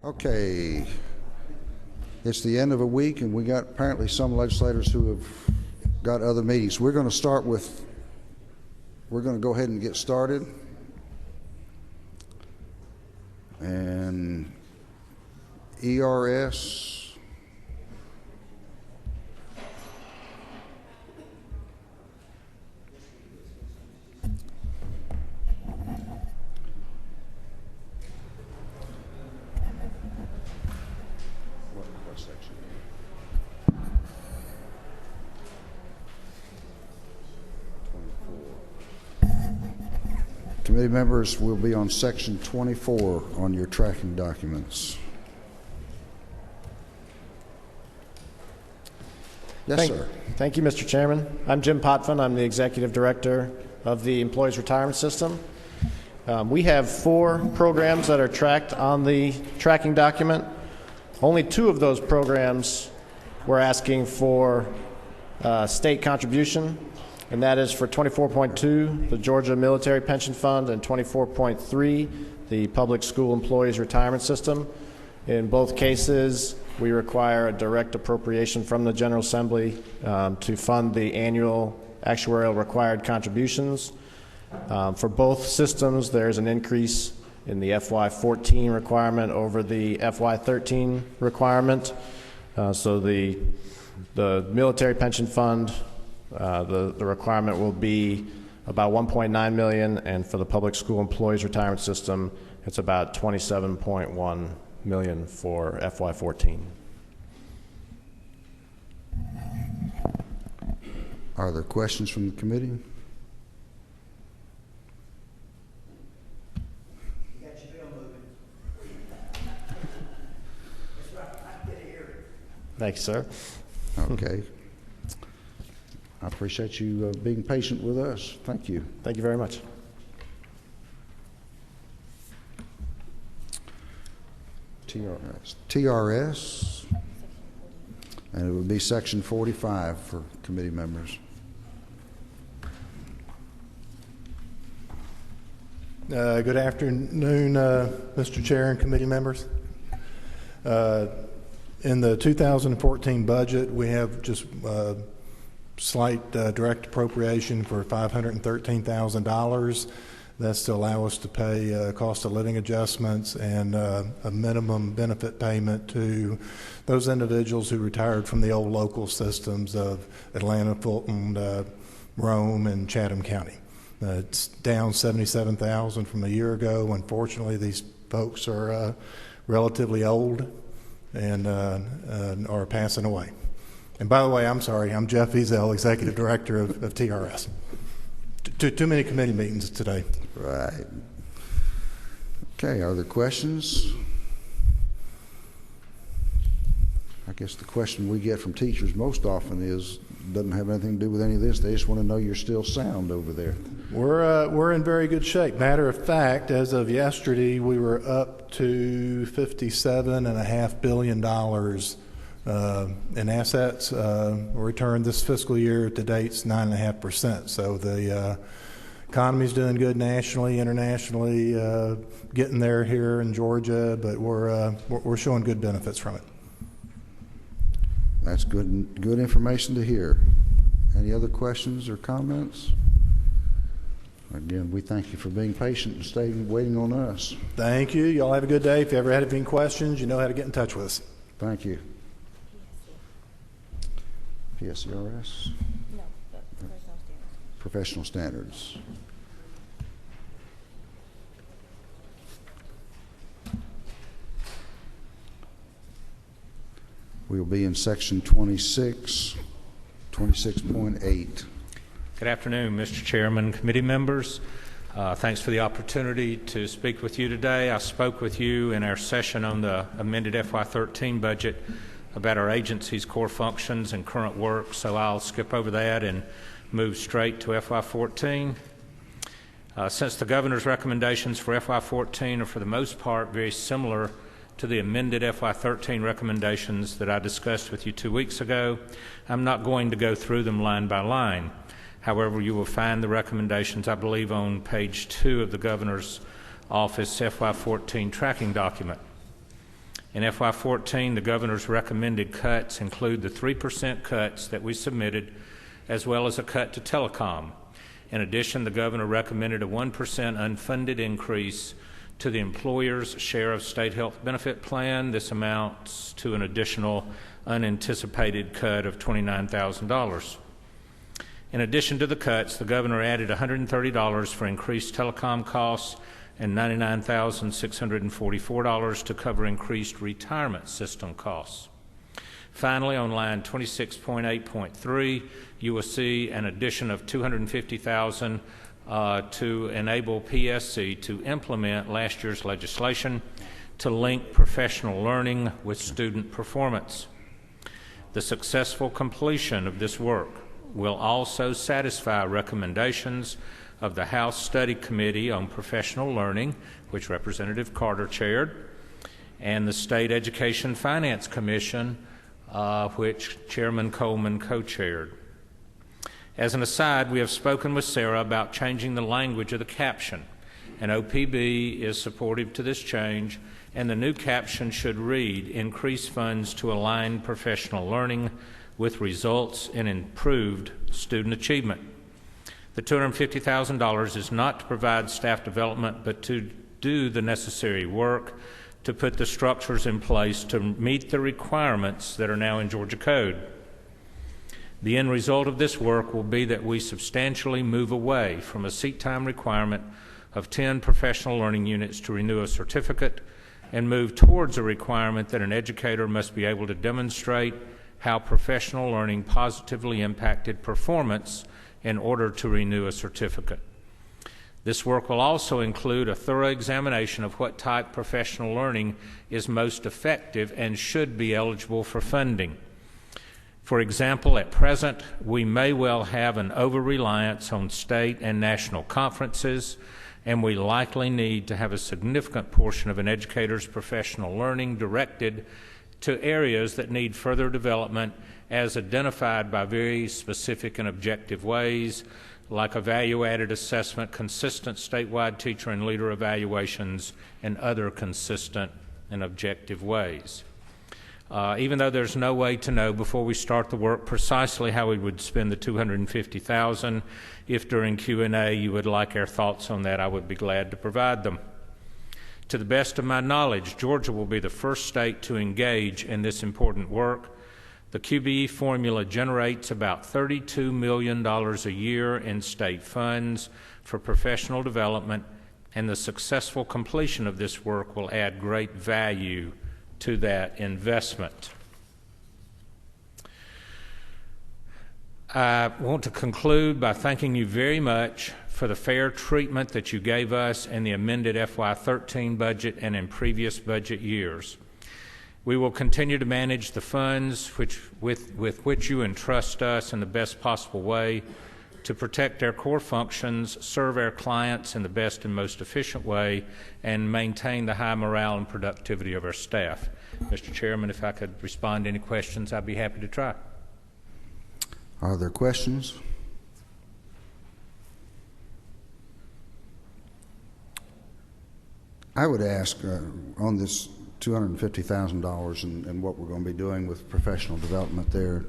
Okay, it's the end of a week, and we got apparently some legislators who have got other meetings. We're going to go ahead and get started. And ERS. What section? Committee members will be on section 24 on your tracking documents. Yes, sir. Thank you, Mr. Chairman. I'm Jim Potvin. I'm the Executive Director of the Employees Retirement System. We have 4 programs that are tracked on the tracking document. Only 2 of those programs we're asking for state contribution, and that is for 24.2, the Georgia Military Pension Fund, and 24.3, the Public School Employees Retirement System. In both cases, we require a direct appropriation from the General Assembly to fund the annual actuarial required contributions. For both systems, there's an increase in the FY14 requirement over the FY13 requirement. So the military pension fund, the requirement will be about $1.9 million, and for the public school employees retirement system, it's about $27.1 million for FY14. Are there questions from the committee? Thank you, sir. Okay. I appreciate you being patient with us. Thank you. Thank you very much. TRS, and it would be section 45 for committee members. Good afternoon, Mr. Chair and committee members. In the 2014 budget, we have just slight direct appropriation for $513,000. That's to allow us to pay cost of living adjustments and a minimum benefit payment to those individuals who retired from the old local systems of Atlanta, Fulton, Rome, and Chatham County. It's down $77,000 from a year ago. Unfortunately, these folks are relatively old and are passing away. And by the way, I'm sorry, I'm Jeff Ezel, Executive Director of TRS. Too many committee meetings today. Right. Okay, are there questions? I guess the question we get from teachers most often is, doesn't have anything to do with any of this. They just want to know you're still sound over there. We're in very good shape. Matter of fact, as of yesterday, we were up to $57.5 billion in assets. Return this fiscal year to date's 9.5%. So the economy's doing good nationally, internationally, getting there here in Georgia, but we're showing good benefits from it. That's good information to hear. Any other questions or comments? Again, we thank you for being patient and staying waiting on us. Thank you. Y'all have a good day. If you ever had any questions, you know how to get in touch with us. Thank you. PSCRS? No, professional standards. Professional standards. We'll be in section 26.8. Good afternoon, Mr. Chairman, committee members. Thanks for the opportunity to speak with you today. I spoke with you in our session on the amended FY13 budget about our agency's core functions and current work, so I'll skip over that and move straight to FY14. Since the governor's recommendations for FY14 are for the most part very similar to the amended FY13 recommendations that I discussed with you 2 weeks ago, I'm not going to go through them line by line. However, you will find the recommendations, I believe, on page 2 of the governor's office FY14 tracking document. In FY14, the governor's recommended cuts include the 3% cuts that we submitted, as well as a cut to telecom. In addition, the governor recommended a 1% unfunded increase to the employer's share of state health benefit plan. This amounts to an additional unanticipated cut of $29,000. In addition to the cuts, the governor added $130 for increased telecom costs and $99,644 to cover increased retirement system costs. Finally, on line 26.8.3, you will see an addition of $250,000 to enable PSC to implement last year's legislation to link professional learning with student performance. The successful completion of this work will also satisfy recommendations of the House Study Committee on Professional Learning, which Representative Carter chaired, and the State Education Finance Commission, which Chairman Coleman co-chaired. As an aside, we have spoken with Sarah about changing the language of the caption, and OPB is supportive to this change, and the new caption should read, "Increase funds to align professional learning with results in improved student achievement." The $250,000 is not to provide staff development, but to do the necessary work to put the structures in place to meet the requirements that are now in Georgia Code. The end result of this work will be that we substantially move away from a seat time requirement of 10 professional learning units to renew a certificate and move towards a requirement that an educator must be able to demonstrate how professional learning positively impacted performance in order to renew a certificate. This work will also include a thorough examination of what type professional learning is most effective and should be eligible for funding. For example, at present, we may well have an over-reliance on state and national conferences, and we likely need to have a significant portion of an educator's professional learning directed to areas that need further development as identified by very specific and objective ways, like a value-added assessment, consistent statewide teacher and leader evaluations, and other consistent and objective ways. Even though there's no way to know before we start the work precisely how we would spend the $250,000, if during Q&A you would like our thoughts on that, I would be glad to provide them. To the best of my knowledge, Georgia will be the first state to engage in this important work. The QBE formula generates about $32 million a year in state funds for professional development, and the successful completion of this work will add great value to that investment. I want to conclude by thanking you very much for the fair treatment that you gave us in the amended FY13 budget and in previous budget years. We will continue to manage the funds with which you entrust us in the best possible way to protect our core functions, serve our clients in the best and most efficient way, and maintain the high morale and productivity of our staff. Mr. Chairman, if I could respond to any questions, I'd be happy to try. Are there questions? I would ask on this $250,000 and what we're going to be doing with professional development there,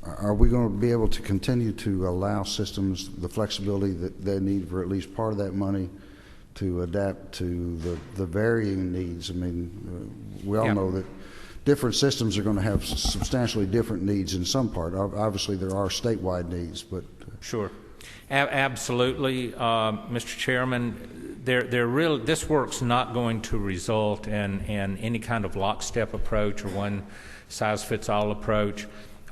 are we going to be able to continue to allow systems the flexibility that they need for at least part of that money to adapt to the varying needs? I mean, we all know that different systems are going to have substantially different needs in some part. Obviously, there are statewide needs, but... Sure. Absolutely, Mr. Chairman. This work's not going to result in any kind of lockstep approach or one-size-fits-all approach.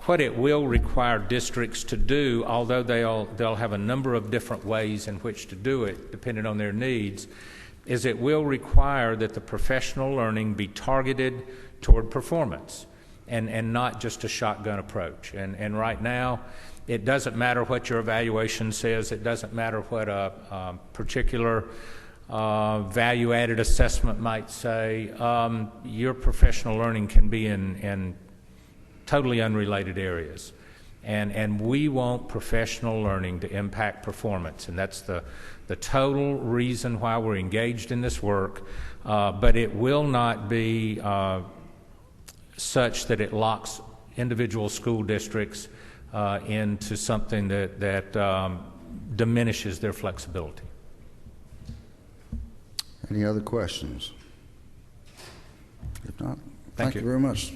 What it will require districts to do, although they'll have a number of different ways in which to do it, depending on their needs, is it will require that the professional learning be targeted toward performance and not just a shotgun approach. And right now, it doesn't matter what your evaluation says. It doesn't matter what a particular value-added assessment might say. Your professional learning can be in totally unrelated areas. And we want professional learning to impact performance, and that's the total reason why we're engaged in this work, but it will not be such that it locks individual school districts into something that diminishes their flexibility. Any other questions? If not, Thank you you very much.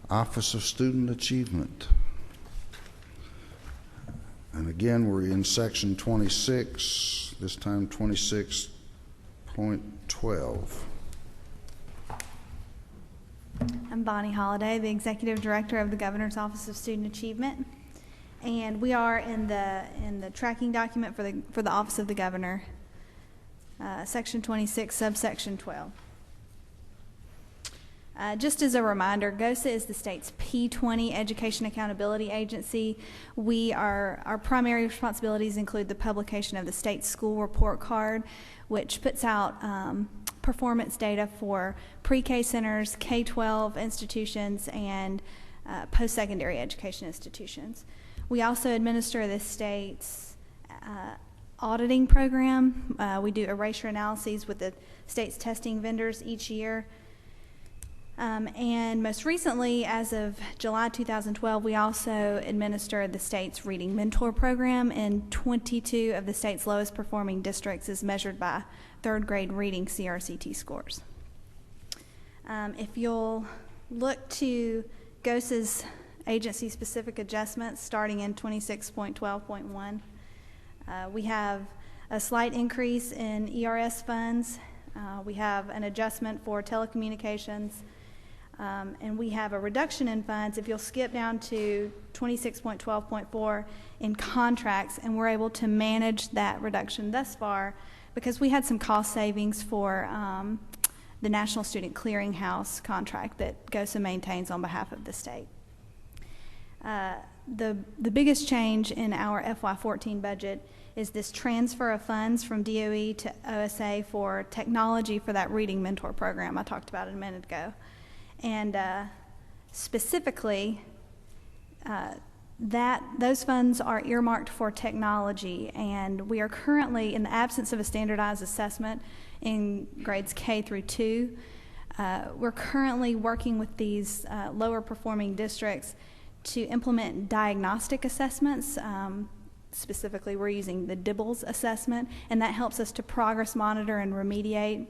Office of Student Achievement. And again, we're in section 26, this time 26.12. I'm Bonnie Holliday, the Executive Director of the Governor's Office of Student Achievement. And we are in the tracking document for the Office of the Governor, section 26, subsection 12. Just as a reminder, GOSA is the state's P20 Education Accountability Agency. Our primary responsibilities include the publication of the state school report card, which puts out performance data for pre-K centers, K-12 institutions, and post-secondary education institutions. We also administer the state's auditing program. We do erasure analyses with the state's testing vendors each year. And most recently, as of July 2012, we also administered the state's Reading Mentor Program in 22 of the state's lowest performing districts as measured by third grade reading CRCT scores. If you'll look to GOSA's agency-specific adjustments starting in 26.12.1, we have a slight increase in ERS funds. We have an adjustment for telecommunications. And we have a reduction in funds. If you'll skip down to 26.12.4 in contracts, and we're able to manage that reduction thus far because we had some cost savings for the National Student Clearinghouse contract that GOSA maintains on behalf of the state. The biggest change in our FY14 budget is this transfer of funds from DOE to OSA for technology for that Reading Mentor program I talked about a minute ago. And specifically, those funds are earmarked for technology, and we are currently, in the absence of a standardized assessment in grades K through 2, we're currently working with these lower performing districts to implement diagnostic assessments. Specifically, we're using the DIBELS assessment, and that helps us to progress monitor and remediate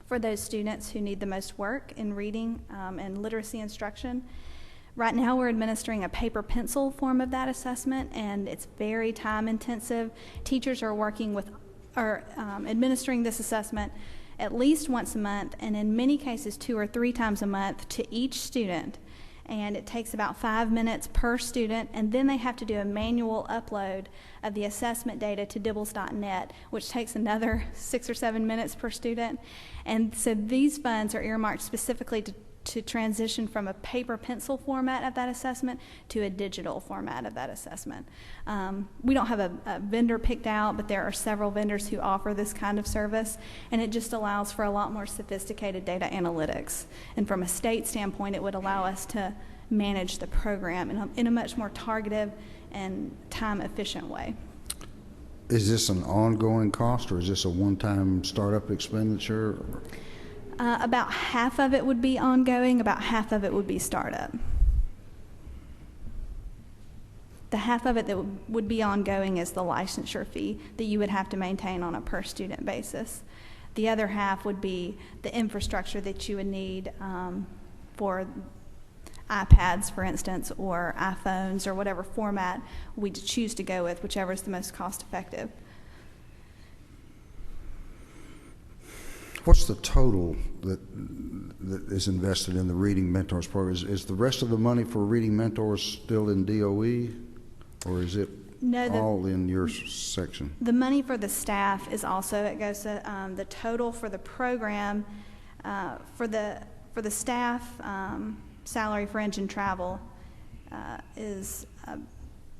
for those students who need the most work in reading and literacy instruction. Right now we're administering a paper pencil form of that assessment, and it's very time intensive. Teachers are administering this assessment at least once a month, and in many cases 2 or 3 times a month to each student. And it takes about 5 minutes per student, and then they have to do a manual upload of the assessment data to dibbles.net, which takes another 6 or 7 minutes per student. And so these funds are earmarked specifically to transition from a paper pencil format of that assessment to a digital format of that assessment. We don't have a vendor picked out, but there are several vendors who offer this kind of service, and it just allows for a lot more sophisticated data analytics. And from a state standpoint, it would allow us to manage the program in a much more targeted and time-efficient way. Is this an ongoing cost, or is this a one-time startup expenditure? About half of it would be ongoing, about half of it would be startup. The half of it that would be ongoing is the licensure fee that you would have to maintain on a per student basis. The other half would be the infrastructure that you would need for iPads, for instance, or iPhones, or whatever format we choose to go with, whichever is the most cost effective. What's the total that is invested in the Reading Mentors program? Is the rest of the money for Reading Mentors still in DOE, or is it all in your section? The money for the staff is also at GOSA. The total for the program for the staff salary, fringe, and travel is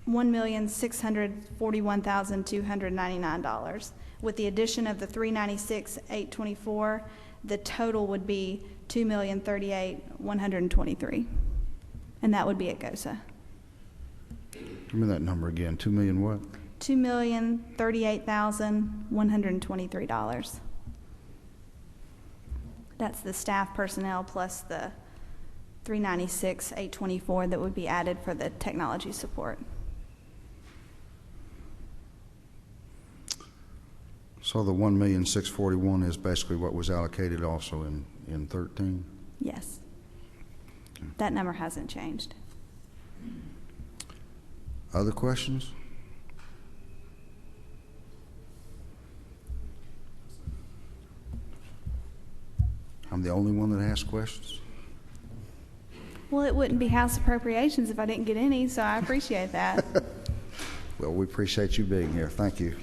$1,641,299. With the addition of the $396,824, the total would be $2,038,123, and that would be at GOSA. Give me that number again. 2 million what? $2,038,123. That's the staff personnel plus the $396,824 that would be added for the technology support. So the 1,641,000 is basically what was allocated also in 13? Yes. That number hasn't changed. Other questions? I'm the only one that asks questions? Well, it wouldn't be House Appropriations if I didn't get any, so I appreciate that. Well, we appreciate you being here. Thank you.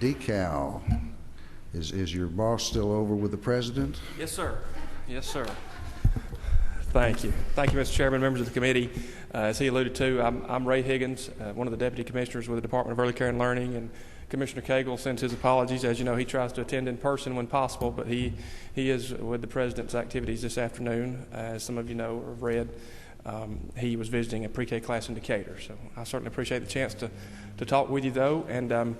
Decal. Is your boss still over with the president? Yes, sir. Yes, sir. Thank you. Thank you, Mr. Chairman, members of the committee. As he alluded to, I'm Ray Higgins, one of the deputy commissioners with the Department of Early Care and Learning, and Commissioner Cagle sends his apologies. As you know, he tries to attend in person when possible, but he is with the president's activities this afternoon. As some of you know or have read, he was visiting a pre-K class in Decatur. So I certainly appreciate the chance to talk with you, though. And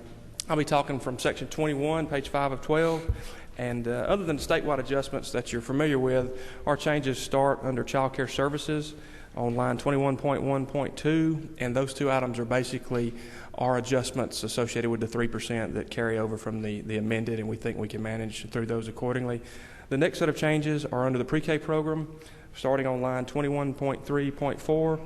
I'll be talking from Section 21, page 5 of 12. And other than the statewide adjustments that you're familiar with, our changes start under Child Care Services on line 21.1.2, and those two items are basically our adjustments associated with the 3% that carry over from the amended, and we think we can manage through those accordingly. The next set of changes are under the pre-K program, starting on line 21.3.4,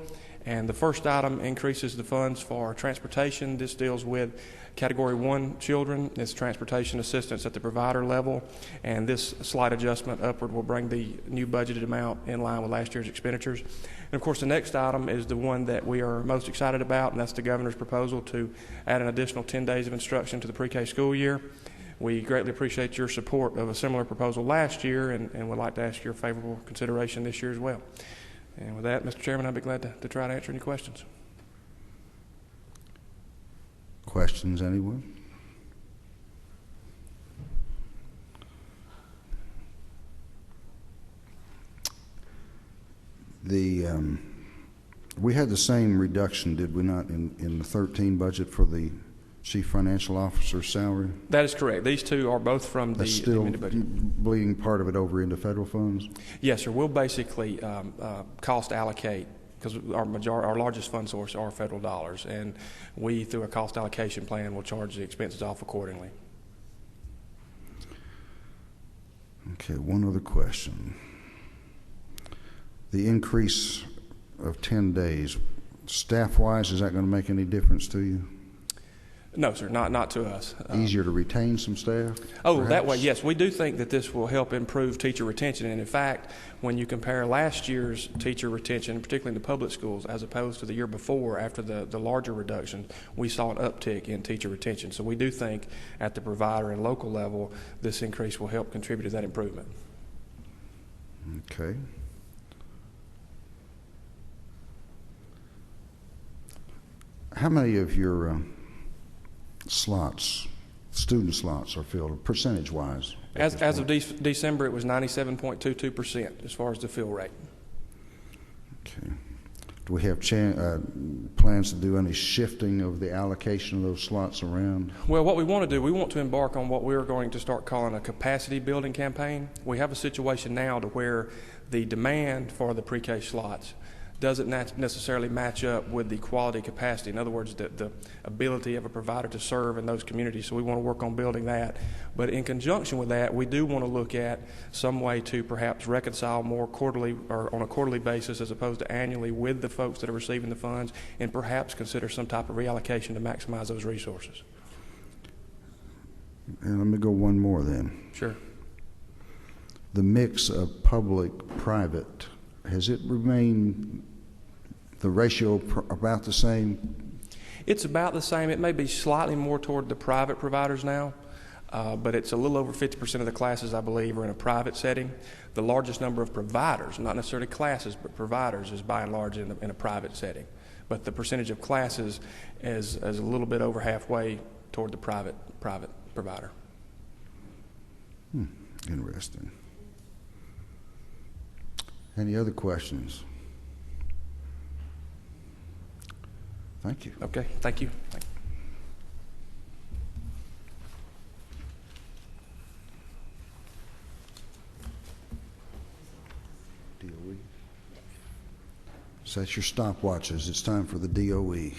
and the first item increases the funds for transportation. This deals with Category 1 children. It's transportation assistance at the provider level, and this slight adjustment upward will bring the new budgeted amount in line with last year's expenditures. And of course, the next item is the one that we are most excited about, and that's the governor's proposal to add an additional 10 days of instruction to the pre-K school year. We greatly appreciate your support of a similar proposal last year, and would like to ask your favorable consideration this year as well. And with that, Mr. Chairman, I'd be glad to try to answer any questions. Questions, anyone? We had the same reduction, did we not, in the 13 budget for the chief financial officer's salary? That is correct. These two are both from the That's still amended budget. bleeding part of it over into federal funds? Yes, sir. We'll basically cost allocate, because our largest fund source are federal dollars, and we, through a cost allocation plan, will charge the expenses off accordingly. Okay, one other question. The increase of 10 days, staff-wise, is that going to make any difference to you? No, sir, not to us. Easier to retain some staff? Oh, perhaps? that way, yes. We do think that this will help improve teacher retention. And in fact, when you compare last year's teacher retention, particularly in the public schools, as opposed to the year before, after the larger reduction, we saw an uptick in teacher retention. So we do think at the provider and local level, this increase will help contribute to that improvement. Okay. How many of your student slots are filled, percentage-wise? As of December, it was 97.22% as far as the fill rate. Okay. Do we have plans to do any shifting of the allocation of those slots around? Well, what we want to do, we want to embark on what we're going to start calling a capacity building campaign. We have a situation now to where the demand for the pre-K slots doesn't necessarily match up with the quality capacity. In other words, the ability of a provider to serve in those communities. So we want to work on building that. But in conjunction with that, we do want to look at some way to perhaps reconcile more quarterly or on a quarterly basis as opposed to annually with the folks that are receiving the funds, and perhaps consider some type of reallocation to maximize those resources. And let me go one more then. Sure. The mix of public-private, has it remained the ratio about the same? It's about the same. It may be slightly more toward the private providers now, but it's a little over 50% of the classes, I believe, are in a private setting. The largest number of providers, not necessarily classes, but providers, is by and large in a private setting. But the percentage of classes is a little bit over halfway toward the private provider. Interesting. Any other questions? Thank you. Okay, thank you. DOE. Set your stopwatches. It's time for the DOE.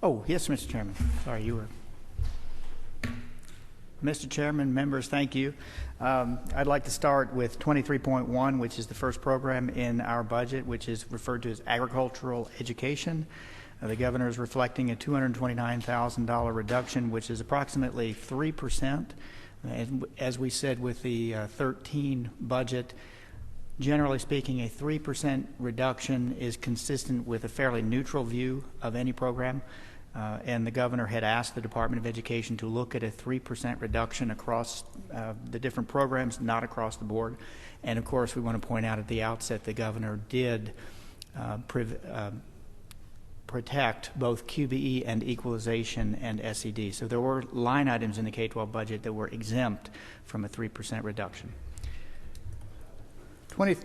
Oh, yes, Mr. Chairman. Sorry, you were. Mr. Chairman, members, thank you. I'd like to start with 23.1, which is the first program in our budget, which is referred to as agricultural education. The governor is reflecting a $229,000 reduction, which is approximately 3%. As we said with the 13 budget, generally speaking, a 3% reduction is consistent with a fairly neutral view of any program. And the governor had asked the Department of Education to look at a 3% reduction across the different programs, not across the board. And of course, we want to point out at the outset the governor did protect both QBE and equalization and SED. So there were line items in the K-12 budget that were exempt from a 3% reduction. Would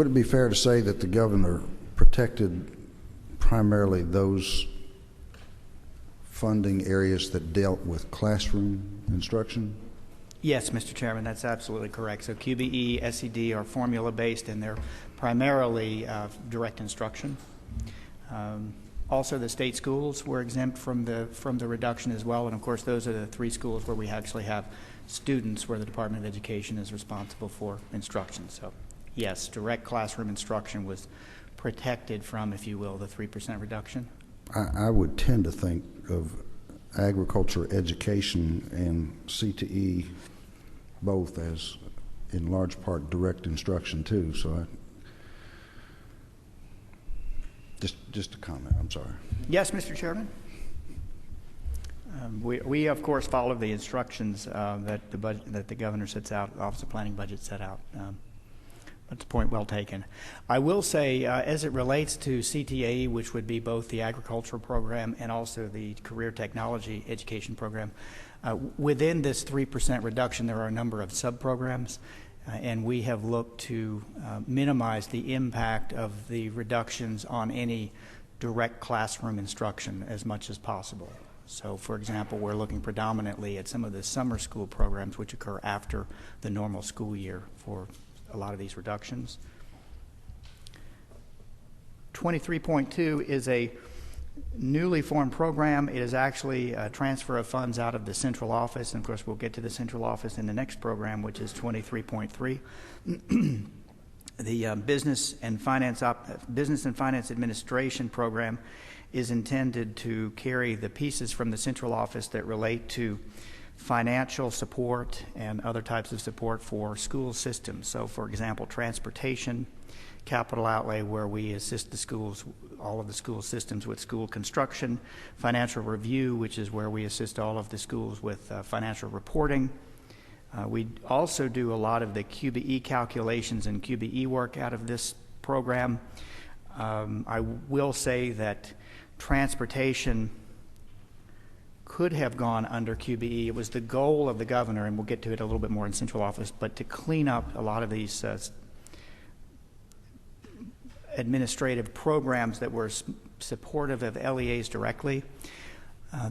it be fair to say that the governor protected primarily those funding areas that dealt with classroom instruction? Yes, Mr. Chairman, that's absolutely correct. So QBE, SED are formula-based, and they're primarily direct instruction. Also, the state schools were exempt from the reduction as well, and of course, those are the 3 schools where we actually have students where the Department of Education is responsible for instruction. So, yes, direct classroom instruction was protected from, if you will, the 3% reduction. I would tend to think of agriculture education and CTE both as, in large part, direct instruction too. So, just a comment. I'm sorry. Yes, Mr. Chairman. We of course follow the instructions that the governor sets out, Office of Planning budget set out. That's a point well taken. I will say, as it relates to CTAE, which would be both the agricultural program and also the career technology education program, within this 3% reduction, there are a number of sub-programs, and we have looked to minimize the impact of the reductions on any direct classroom instruction as much as possible. So, for example, we're looking predominantly at some of the summer school programs which occur after the normal school year for a lot of these reductions. 23.2 is a newly formed program. It is actually a transfer of funds out of the central office, and of course we'll get to the central office in the next program, which is 23.3. The Business and Finance Administration program is intended to carry the pieces from the central office that relate to financial support and other types of support for school systems. So, for example, transportation, capital outlay where we assist the schools, all of the school systems with school construction, financial review, which is where we assist all of the schools with financial reporting. We also do a lot of the QBE calculations and QBE work out of this program. I will say that transportation could have gone under QBE. It was the goal of the governor, and we'll get to it a little bit more in central office, but to clean up a lot of these administrative programs that were supportive of LEAs directly.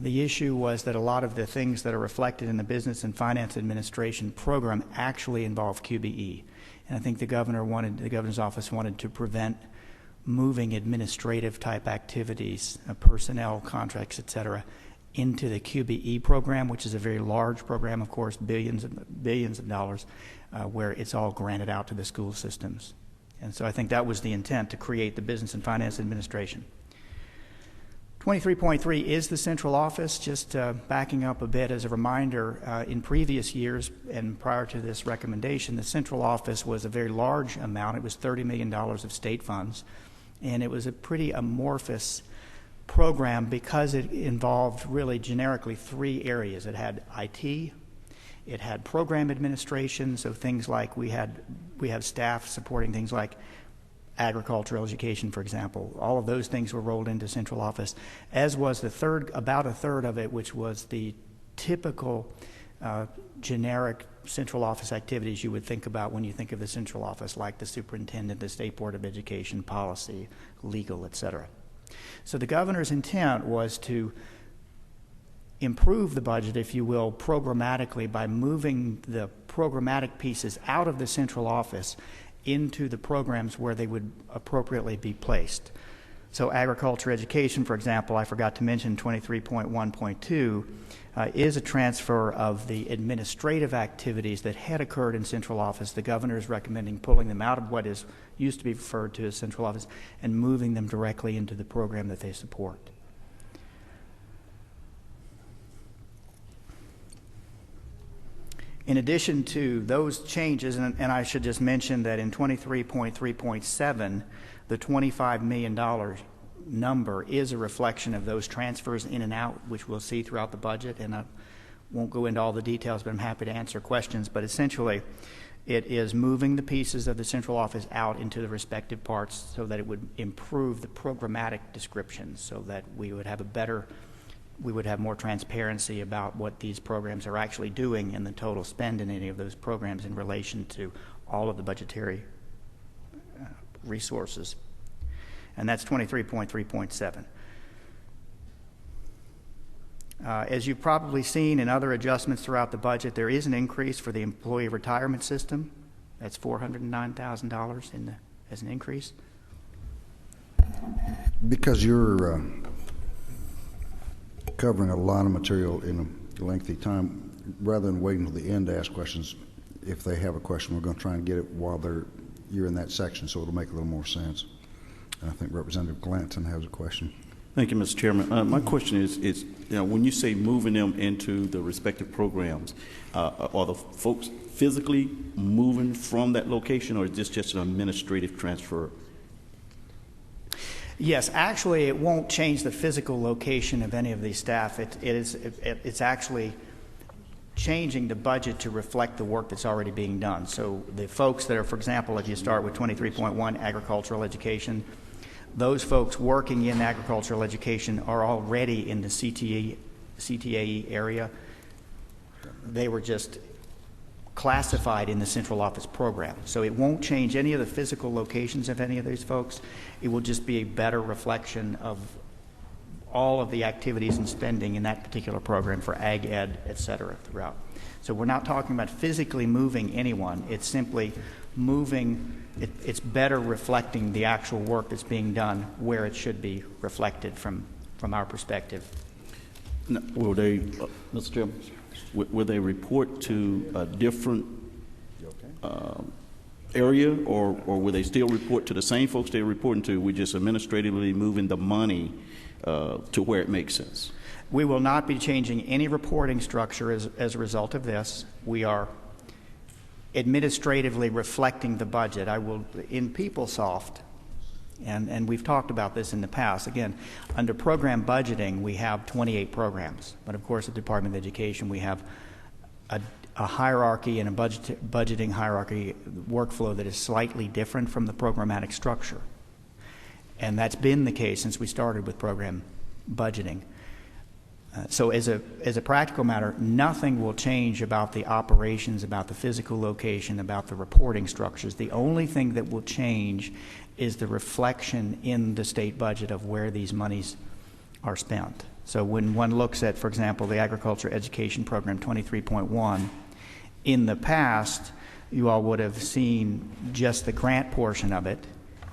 The issue was that a lot of the things that are reflected in the Business and Finance Administration program actually involve QBE. And I think the governor's office wanted to prevent moving administrative type activities, personnel, contracts, et cetera, into the QBE program, which is a very large program, of course, billions of dollars, where it's all granted out to the school systems. And so I think that was the intent, to create the Business and Finance Administration. 23.3 is the central office. Just backing up a bit as a reminder, in previous years and prior to this recommendation, the central office was a very large amount. It was $30 million of state funds, and it was a pretty amorphous program because it involved really generically three areas. It had IT, it had program administration, so things like we have staff supporting things like agricultural education, for example. All of those things were rolled into central office, as was about a third of it, which was the typical generic central office activities you would think about when you think of the central office, like the superintendent, the State Board of Education, policy, legal, etc. So the governor's intent was to improve the budget, if you will, programmatically by moving the programmatic pieces out of the central office into the programs where they would appropriately be placed. So agriculture education, for example, I forgot to mention 23.1.2 is a transfer of the administrative activities that had occurred in central office. The governor is recommending pulling them out of what is used to be referred to as central office and moving them directly into the program that they support. In addition to those changes, and I should just mention that in 23.3.7, the $25 million number is a reflection of those transfers in and out, which we'll see throughout the budget, and I won't go into all the details, but I'm happy to answer questions. But essentially, it is moving the pieces of the central office out into the respective parts so that it would improve the programmatic descriptions, so that we would have more transparency about what these programs are actually doing and the total spend in any of those programs in relation to all of the budgetary resources. And that's 23.3.7. As you've probably seen in other adjustments throughout the budget, there is an increase for the employee retirement system. That's $409,000 as an increase. Because you're covering a lot of material in a lengthy time, rather than waiting until the end to ask questions, if they have a question, we're going to try and get it while you're in that section, so it'll make a little more sense. And I think Representative Glanton has a question. Thank you, Mr. Chairman. My question is when you say moving them into the respective programs, are the folks physically moving from that location, or is this just an administrative transfer? Yes, actually, it won't change the physical location of any of these staff. It's actually changing the budget to reflect the work that's already being done. So the folks that are, for example, if you start with 23.1 agricultural education, those folks working in agricultural education are already in the CTAE area. They were just classified in the central office program. So it won't change any of the physical locations of any of these folks. It will just be a better reflection of all of the activities and spending in that particular program for ag ed, et cetera, throughout. So we're not talking about physically moving anyone. It's simply moving, it's better reflecting the actual work that's being done where it should be reflected from our perspective. No, will they, Mr. Chairman, will they report to a different area, or will they still report to the same folks they're reporting to? We're just administratively moving the money to where it makes sense. We will not be changing any reporting structure as a result of this. We are administratively reflecting the budget. I will, in PeopleSoft, and we've talked about this in the past, again, under program budgeting, we have 28 programs. But of course, at the Department of Education, we have a hierarchy and a budgeting hierarchy workflow that is slightly different from the programmatic structure. And that's been the case since we started with program budgeting. So as a practical matter, nothing will change about the operations, about the physical location, about the reporting structures. The only thing that will change is the reflection in the state budget of where these monies are spent. So when one looks at, for example, the Agriculture Education Program 23.1, in the past, you all would have seen just the grant portion of it,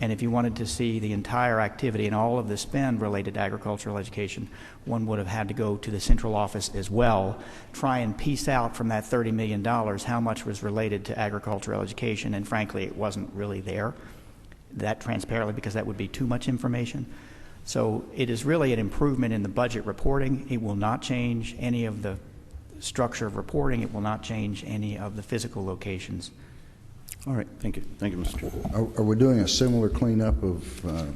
and if you wanted to see the entire activity and all of the spend related to agricultural education, one would have had to go to the central office as well, try and piece out from that $30 million how much was related to agricultural education, and frankly, it wasn't really there that transparently because that would be too much information. So it is really an improvement in the budget reporting. It will not change any of the structure of reporting. It will not change any of the physical locations. All right, thank you. Thank you, Mr. Chair. Are we doing a similar cleanup of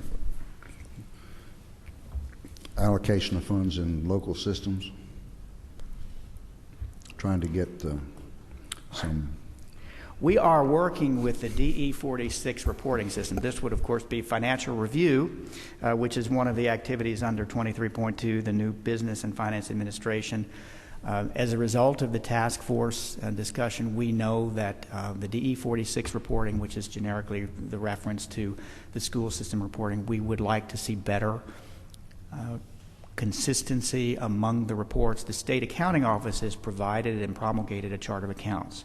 allocation of funds in local systems? Trying to get some... We are working with the DE46 reporting system. This would, of course, be financial review, which is one of the activities under 23.2, the new Business and Finance Administration. As a result of the task force discussion, we know that the DE46 reporting, which is generically the reference to the school system reporting, we would like to see better consistency among the reports. The State Accounting Office has provided and promulgated a chart of accounts.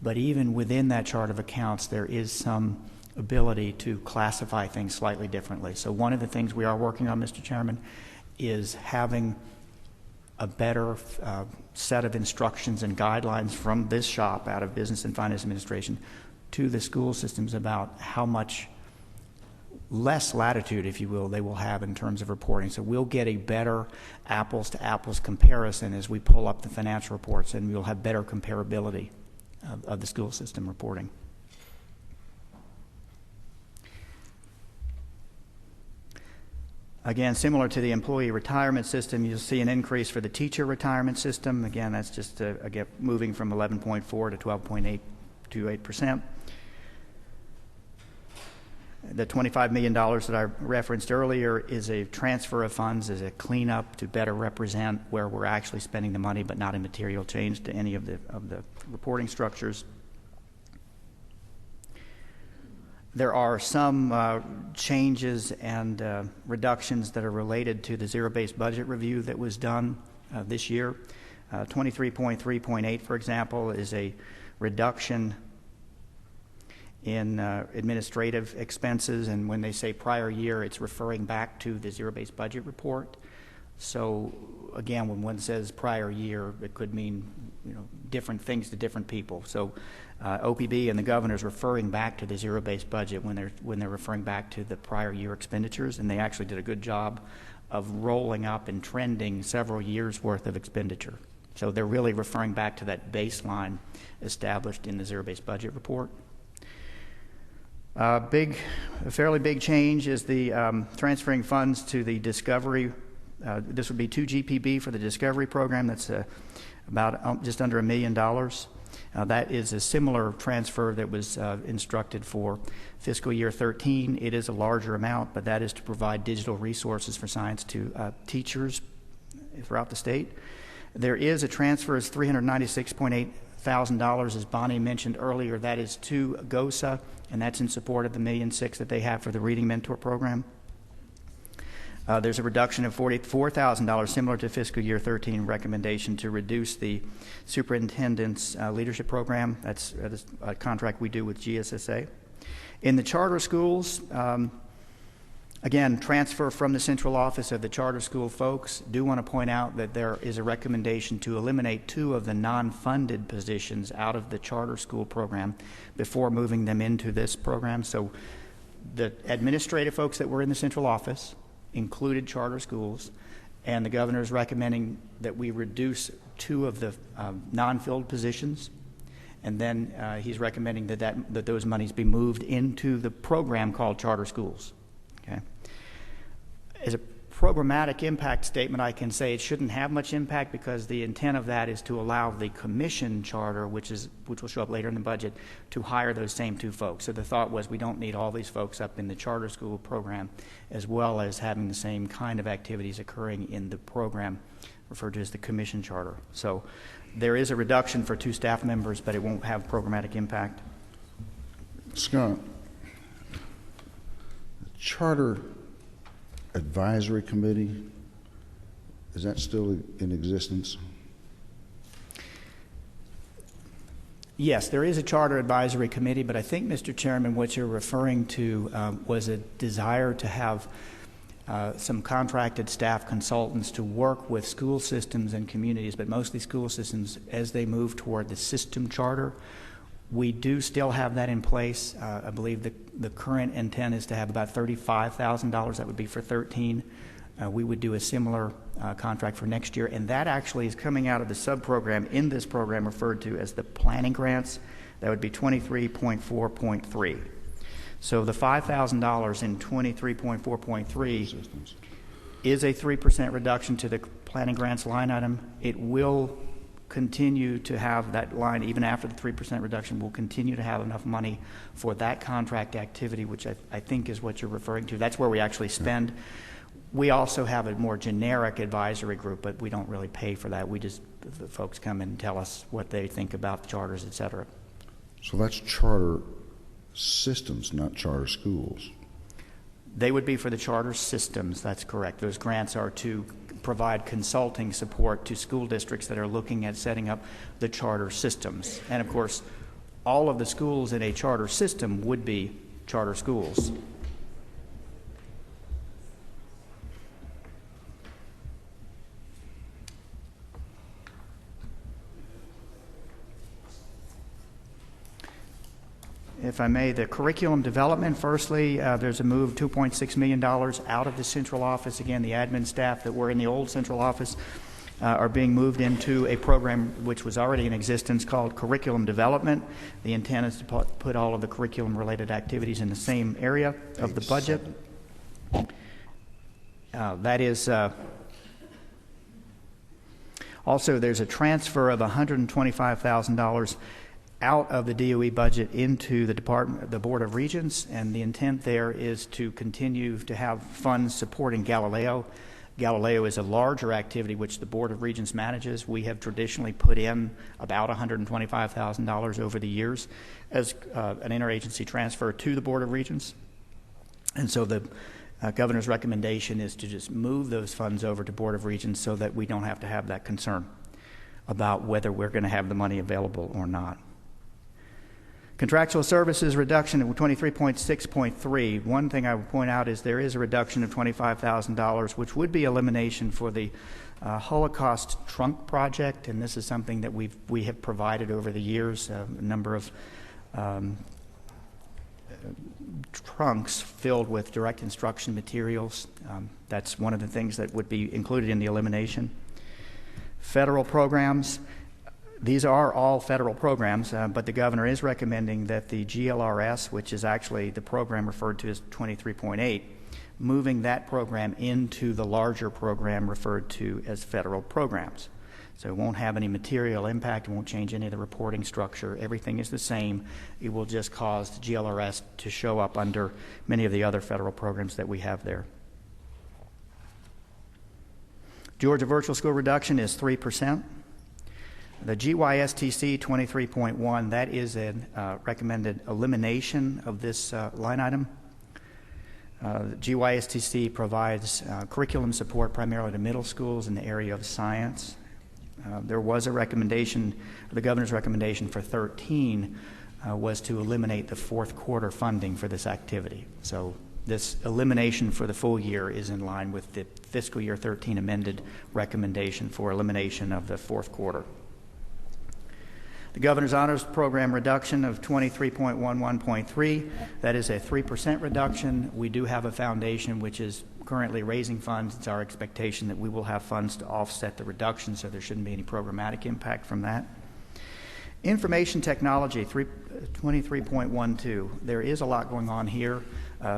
But even within that chart of accounts, there is some ability to classify things slightly differently. So one of the things we are working on, Mr. Chairman, is having a better set of instructions and guidelines from this shop out of Business and Finance Administration to the school systems about how much less latitude, if you will, they will have in terms of reporting. So we'll get a better apples-to-apples comparison as we pull up the financial reports, and we'll have better comparability of the school system reporting. Again, similar to the employee retirement system, you'll see an increase for the teacher retirement system. Again, that's just again, moving from 11.4 to 12.828%. The $25 million that I referenced earlier is a transfer of funds, is a cleanup to better represent where we're actually spending the money, but not a material change to any of the reporting structures. There are some changes and reductions that are related to the zero-based budget review that was done this year. 23.3.8, for example, is a reduction in administrative expenses, and when they say prior year, it's referring back to the zero-based budget report. So again, when one says prior year, it could mean different things to different people. So OPB and the governor is referring back to the zero-based budget when they're referring back to the prior year expenditures, and they actually did a good job of rolling up and trending several years worth of expenditure. So they're really referring back to that baseline established in the zero-based budget report. A fairly big change is the transferring funds to the Discovery. This would be 2 GPB for the Discovery program. That's about just under $1 million. That is a similar transfer that was instructed for fiscal year 13. It is a larger amount, but that is to provide digital resources for science to teachers throughout the state. There is a transfer of $396.8 thousand, as Bonnie mentioned earlier. That is to GOSA, and that's in support of the $1.6 million that they have for the Reading Mentor program. There's a reduction of $44,000, similar to fiscal year 13 recommendation to reduce the superintendent's leadership program. That's a contract we do with GSSA. In the charter schools, again, transfer from the central office of the charter school folks. Do want to point out that there is a recommendation to eliminate 2 of the non-funded positions out of the charter school program before moving them into this program. So the administrative folks that were in the central office included charter schools, and the governor is recommending that we reduce 2 of the non-filled positions, and then he's recommending that those monies be moved into the program called charter schools. Okay. As a programmatic impact statement, I can say it shouldn't have much impact because the intent of that is to allow the commission charter, which will show up later in the budget, to hire those same 2 folks. So the thought was we don't need all these folks up in the charter school program, as well as having the same kind of activities occurring in the program referred to as the commission charter. So there is a reduction for 2 staff members, but it won't have programmatic impact. Scott, Charter Advisory Committee, Is that still in existence? Yes, there is a charter advisory committee, but I think, Mr. Chairman, what you're referring to was a desire to have some contracted staff consultants to work with school systems and communities, but mostly school systems, as they move toward the system charter. We do still have that in place. I believe the current intent is to have about $35,000. That would be for 13. We would do a similar contract for next year, and that actually is coming out of the sub-program in this program referred to as the planning grants. That would be 23.4.3. So the $5,000 in 23.4.3 is a 3% reduction to the planning grants line item. It will continue to have that line, even after the 3% reduction, we'll continue to have enough money for that contract activity, which I think is what you're referring to. That's where we actually spend. We also have a more generic advisory group, but we don't really pay for that. The folks come in and tell us what they think about the charters, et cetera. So that's charter systems, not charter schools. They would be for the charter systems, that's correct. Those grants are to provide consulting support to school districts that are looking at setting up the charter systems. And of course, all of the schools in a charter system would be charter schools. If I may, the curriculum development, firstly, there's a move $2.6 million out of the central office. Again, the admin staff that were in the old central office are being moved into a program which was already in existence called curriculum development. The intent is to put all of the curriculum-related activities in the same area of the budget. That is also, there's a transfer of $125,000 out of the DOE budget into the Board of Regents, and the intent there is to continue to have funds supporting Galileo. Galileo is a larger activity which the Board of Regents manages. We have traditionally put in about $125,000 over the years as an interagency transfer to the Board of Regents. And so the governor's recommendation is to just move those funds over to Board of Regents so that we don't have to have that concern about whether we're going to have the money available or not. Contractual services reduction of 23.6.3. One thing I would point out is there is a reduction of $25,000, which would be elimination for the Holocaust trunk project, and this is something that we have provided over the years, a number of trunks filled with direct instruction materials. That's one of the things that would be included in the elimination. Federal programs. These are all federal programs, but the governor is recommending that the GLRS, which is actually the program referred to as 23.8, moving that program into the larger program referred to as federal programs. So it won't have any material impact, it won't change any of the reporting structure. Everything is the same. It will just cause the GLRS to show up under many of the other federal programs that we have there. Georgia virtual school reduction is 3%. The GYSTC 23.1, that is a recommended elimination of this line item. GYSTC provides curriculum support primarily to middle schools in the area of science. There was a recommendation, the governor's recommendation for 13 was to eliminate the fourth quarter funding for this activity. So this elimination for the full year is in line with the fiscal year 13 amended recommendation for elimination of the fourth quarter. The Governor's Honors Program reduction of 23.11.3, that is a 3% reduction. We do have a foundation which is currently raising funds. It's our expectation that we will have funds to offset the reduction, so there shouldn't be any programmatic impact from that. Information technology, 23.12. There is a lot going on here.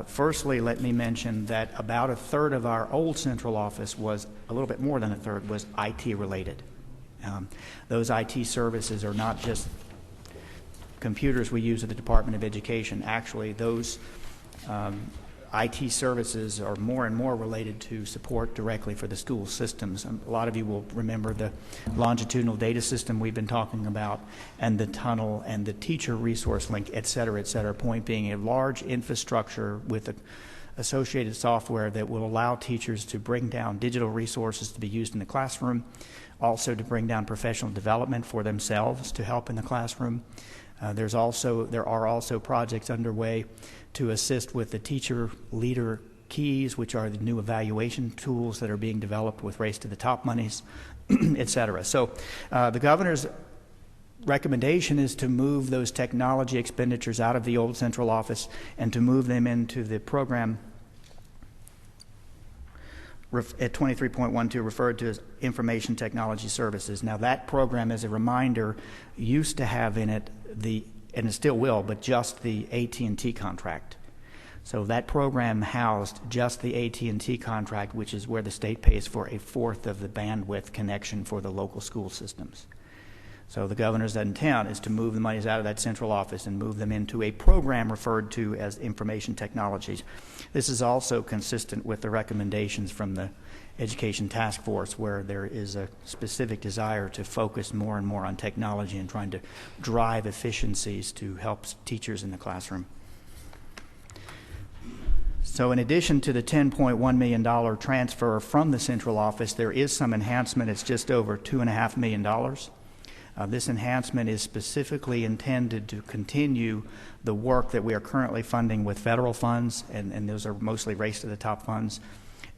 Firstly, let me mention that about a third of our old central office was, a little bit more than a third, was IT related. Those IT services are not just computers we use at the Department of Education. Actually, those IT services are more and more related to support directly for the school systems. A lot of you will remember the longitudinal data system we've been talking about, and the tunnel, and the teacher resource link, et cetera, et cetera. Point being a large infrastructure with associated software that will allow teachers to bring down digital resources to be used in the classroom, also to bring down professional development for themselves to help in the classroom. There are also projects underway to assist with the teacher leader keys, which are the new evaluation tools that are being developed with Race to the Top monies, et cetera. So the governor's recommendation is to move those technology expenditures out of the old central office and to move them into the program at 23.12 referred to as Information Technology Services. Now that program, as a reminder, used to have in it and it still will, but just the AT&T contract. So that program housed just the AT&T contract, which is where the state pays for a fourth of the bandwidth connection for the local school systems. So the governor's intent is to move the monies out of that central office and move them into a program referred to as Information Technologies. This is also consistent with the recommendations from the Education Task Force, where there is a specific desire to focus more and more on technology and trying to drive efficiencies to help teachers in the classroom. So in addition to the $10.1 million transfer from the central office, there is some enhancement. It's just over $2.5 million. This enhancement is specifically intended to continue the work that we are currently funding with federal funds, and those are mostly Race to the Top funds.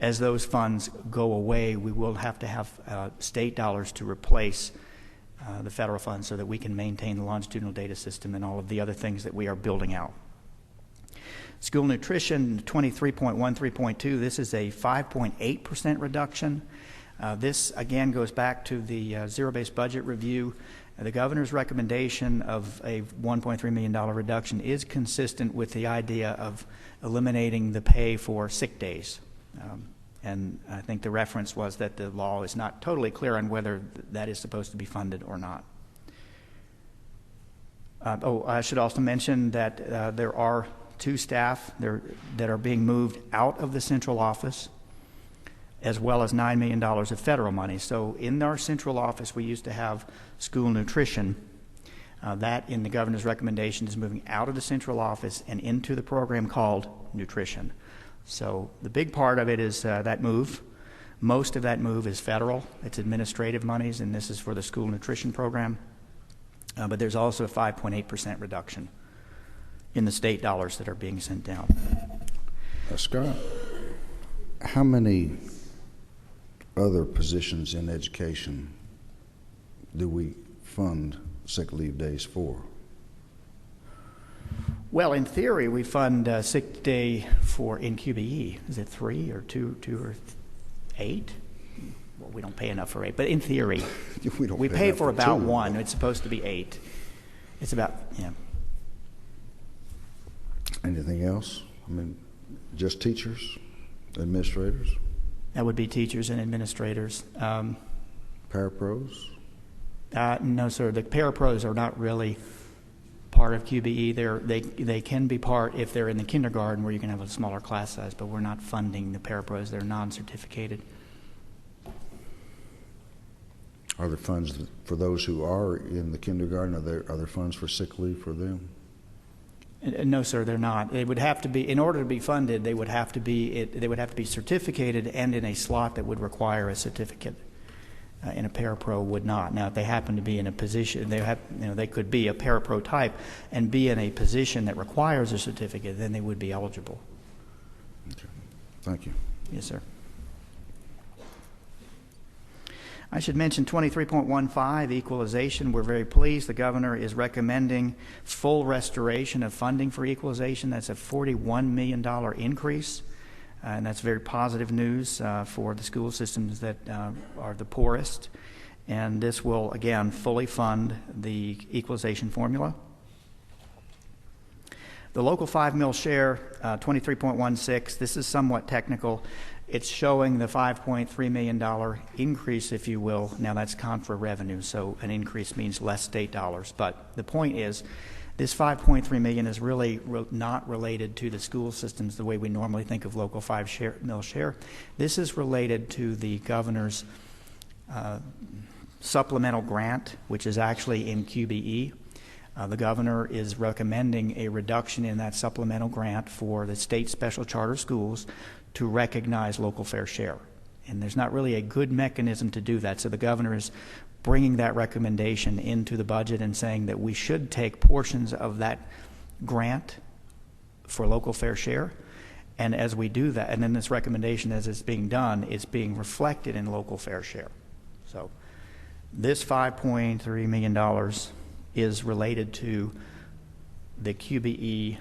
As those funds go away, we will have to have state dollars to replace the federal funds so that we can maintain the longitudinal data system and all of the other things that we are building out. School nutrition, 23.13.2, this is a 5.8% reduction. This, again, goes back to the zero-based budget review. The governor's recommendation of a $1.3 million reduction is consistent with the idea of eliminating the pay for sick days. And I think the reference was that the law is not totally clear on whether that is supposed to be funded or not. I should also mention that there are 2 staff that are being moved out of the central office, as well as $9 million of federal money. So in our central office, we used to have school nutrition. That, in the governor's recommendation, is moving out of the central office and into the program called nutrition. So the big part of it is that move. Most of that move is federal. It's administrative monies, and this is for the school nutrition program. But there's also a 5.8% reduction in the state dollars that are being sent down. Scott, how many other positions in education do we fund sick leave days for? Well, in theory, we fund sick day in QBE. Is it 3 or 2 or 8? Well, we don't pay enough for 8, but in theory, we pay for about 1. It's supposed to be 8. It's about, yeah. Anything else? I mean, just teachers, administrators? That would be teachers and administrators. Parapros? No, sir. The parapros are not really part of QBE. They can be part if they're in the kindergarten where you can have a smaller class size, but we're not funding the parapros. They're non-certificated. Are there funds for those who are in the kindergarten? Are there funds for sick leave for them? No, sir, they're not. It would have to be, in order to be funded, they would have to be certificated and in a slot that would require a certificate. And a parapro would not. Now, if they happen to be in a position, they could be a parapro type and be in a position that requires a certificate, then they would be eligible. Okay. Thank you. Yes, sir. I should mention 23.15, equalization. We're very pleased. The governor is recommending full restoration of funding for equalization. That's a $41 million increase. And that's very positive news for the school systems that are the poorest. And this will, again, fully fund the equalization formula. The local 5 mil share, 23.16, this is somewhat technical. It's showing the $5.3 million increase, if you will. Now, that's contra revenue, so an increase means less state dollars. But the point is, this $5.3 million is really not related to the school systems the way we normally think of local 5 mil share. This is related to the governor's supplemental grant, which is actually in QBE. The governor is recommending a reduction in that supplemental grant for the state special charter schools to recognize local fair share. And there's not really a good mechanism to do that. So the governor is bringing that recommendation into the budget and saying that we should take portions of that grant for local fair share. And as we do that, and then this recommendation as it's being done, it's being reflected in local fair share. So this $5.3 million is related to the QBE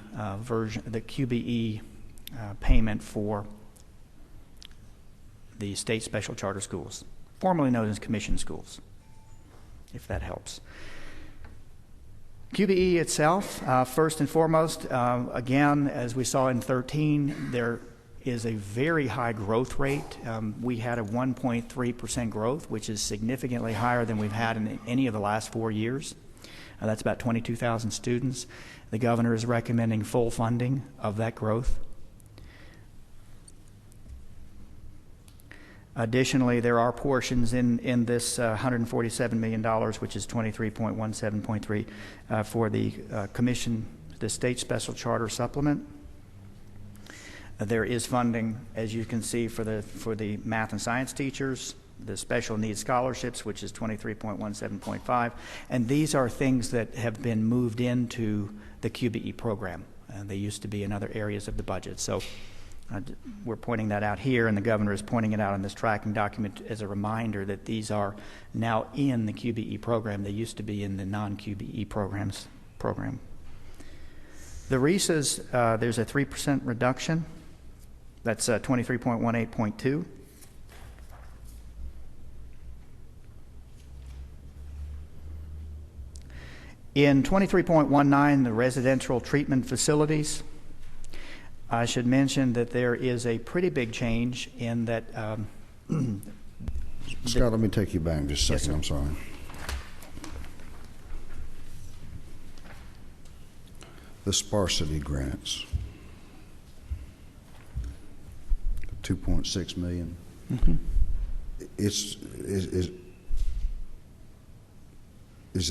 payment for the state special charter schools, formerly known as commission schools, if that helps. QBE itself, first and foremost, again, as we saw in 13, there is a very high growth rate. We had a 1.3% growth, which is significantly higher than we've had in any of the last 4 years. That's about 22,000 students. The governor is recommending full funding of that growth. Additionally, there are portions in this $147 million, which is 23.17.3, for the the state special charter supplement. There is funding, as you can see, for the math and science teachers, the special needs scholarships, which is 23.17.5, and these are things that have been moved into the QBE program. They used to be in other areas of the budget. So we're pointing that out here, and the governor is pointing it out in this tracking document as a reminder that these are now in the QBE program. They used to be in the non-QBE program. The RESAs, there's a 3% reduction. That's 23.18.2. In 23.19, the residential treatment facilities, I should mention that there is a pretty big change in that. Scott, let me take you back just a Yes, second. sir. I'm sorry. The sparsity grants, $2.6 million. Mm-hmm. Is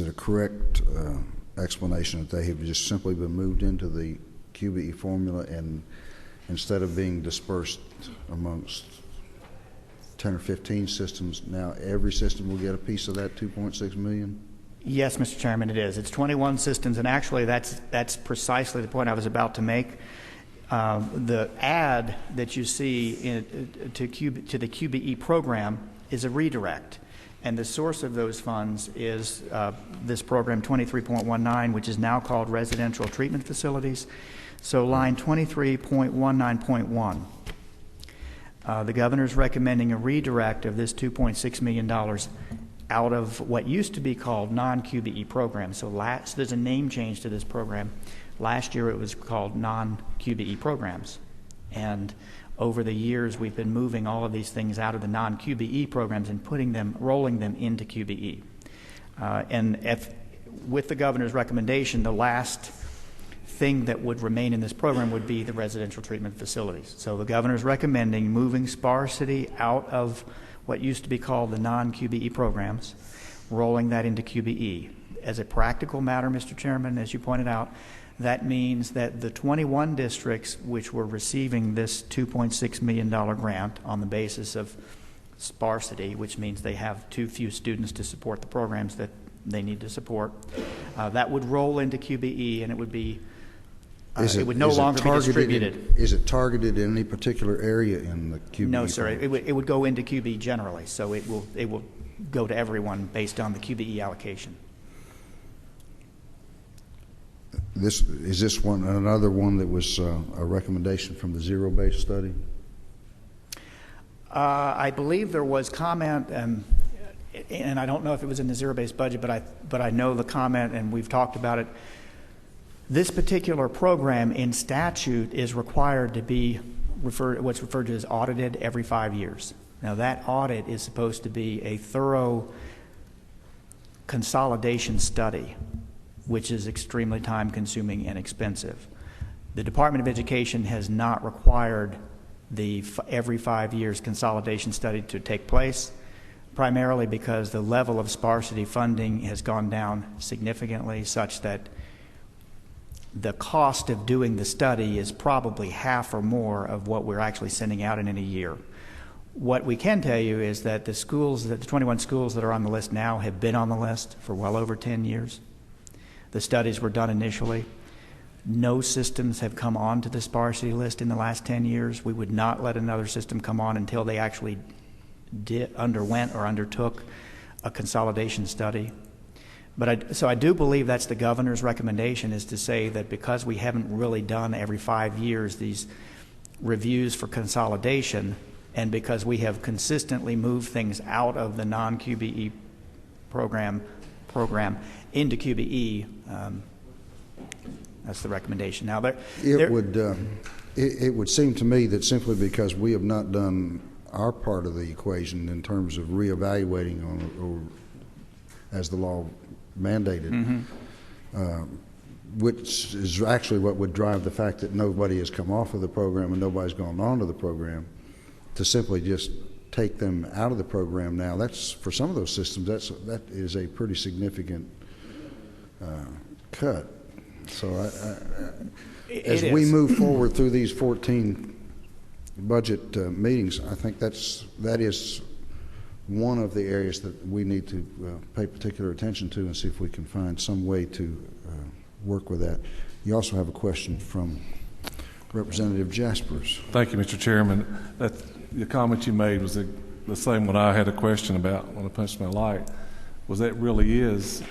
it a correct explanation that they have just simply been moved into the QBE formula, and instead of being dispersed amongst 10 or 15 systems, now every system will get a piece of that $2.6 million? Yes, Mr. Chairman, it is. It's 21 systems, and actually that's precisely the point I was about to make. The add that you see to the QBE program is a redirect, and the source of those funds is this program 23.19, which is now called residential treatment facilities. So line 23.19.1, the governor's recommending a redirect of this $2.6 million out of what used to be called non-QBE programs. So there's a name change to this program. Last year it was called non-QBE programs. And over the years we've been moving all of these things out of the non-QBE programs and rolling them into QBE. With the governor's recommendation, the last thing that would remain in this program would be the residential treatment facilities. So the governor's recommending moving sparsity out of what used to be called the non-QBE programs, rolling that into QBE. As a practical matter, Mr. Chairman, as you pointed out, that means that the 21 districts which were receiving this $2.6 million grant on the basis of sparsity, which means they have too few students to support the programs that they need to support, that would roll into QBE, and it would be it would no longer be distributed. Is it targeted in any particular area in the QBE? No, sir. It would go into QBE generally, so it will go to everyone based on the QBE allocation. Is this another one that was a recommendation from the zero-based study? I believe there was comment, and I don't know if it was in the zero-based budget, but I know the comment, and we've talked about it. This particular program in statute is required to be what's referred to as audited every 5 years. Now that audit is supposed to be a thorough consolidation study, which is extremely time-consuming and expensive. The Department of Education has not required the every 5 years consolidation study to take place, primarily because the level of sparsity funding has gone down significantly, such that the cost of doing the study is probably half or more of what we're actually sending out in a year. What we can tell you is that the 21 schools that are on the list now have been on the list for well over 10 years. The studies were done initially. No systems have come onto the sparsity list in the last 10 years. We would not let another system come on until they actually underwent or undertook a consolidation study. So I do believe that's the governor's recommendation, is to say that because we haven't really done every 5 years these reviews for consolidation, and because we have consistently moved things out of the non-QBE program into QBE, that's the recommendation. Now, it would seem to me that simply because we have not done our part of the equation in terms of reevaluating or as the law mandated, which is actually what would drive the fact that nobody has come off of the program and nobody's gone on to the program, to simply just take them out of the program now. That's, for some of those systems, that is a pretty significant cut. So as we move forward through these 14 budget meetings, I think that is one of the areas that we need to pay particular attention to and see if we can find some way to work with that. You also have a question from Representative Jaspers. Thank you, Mr. Chairman. The comment you made was the same one I had a question about when I punched my light, was that really is,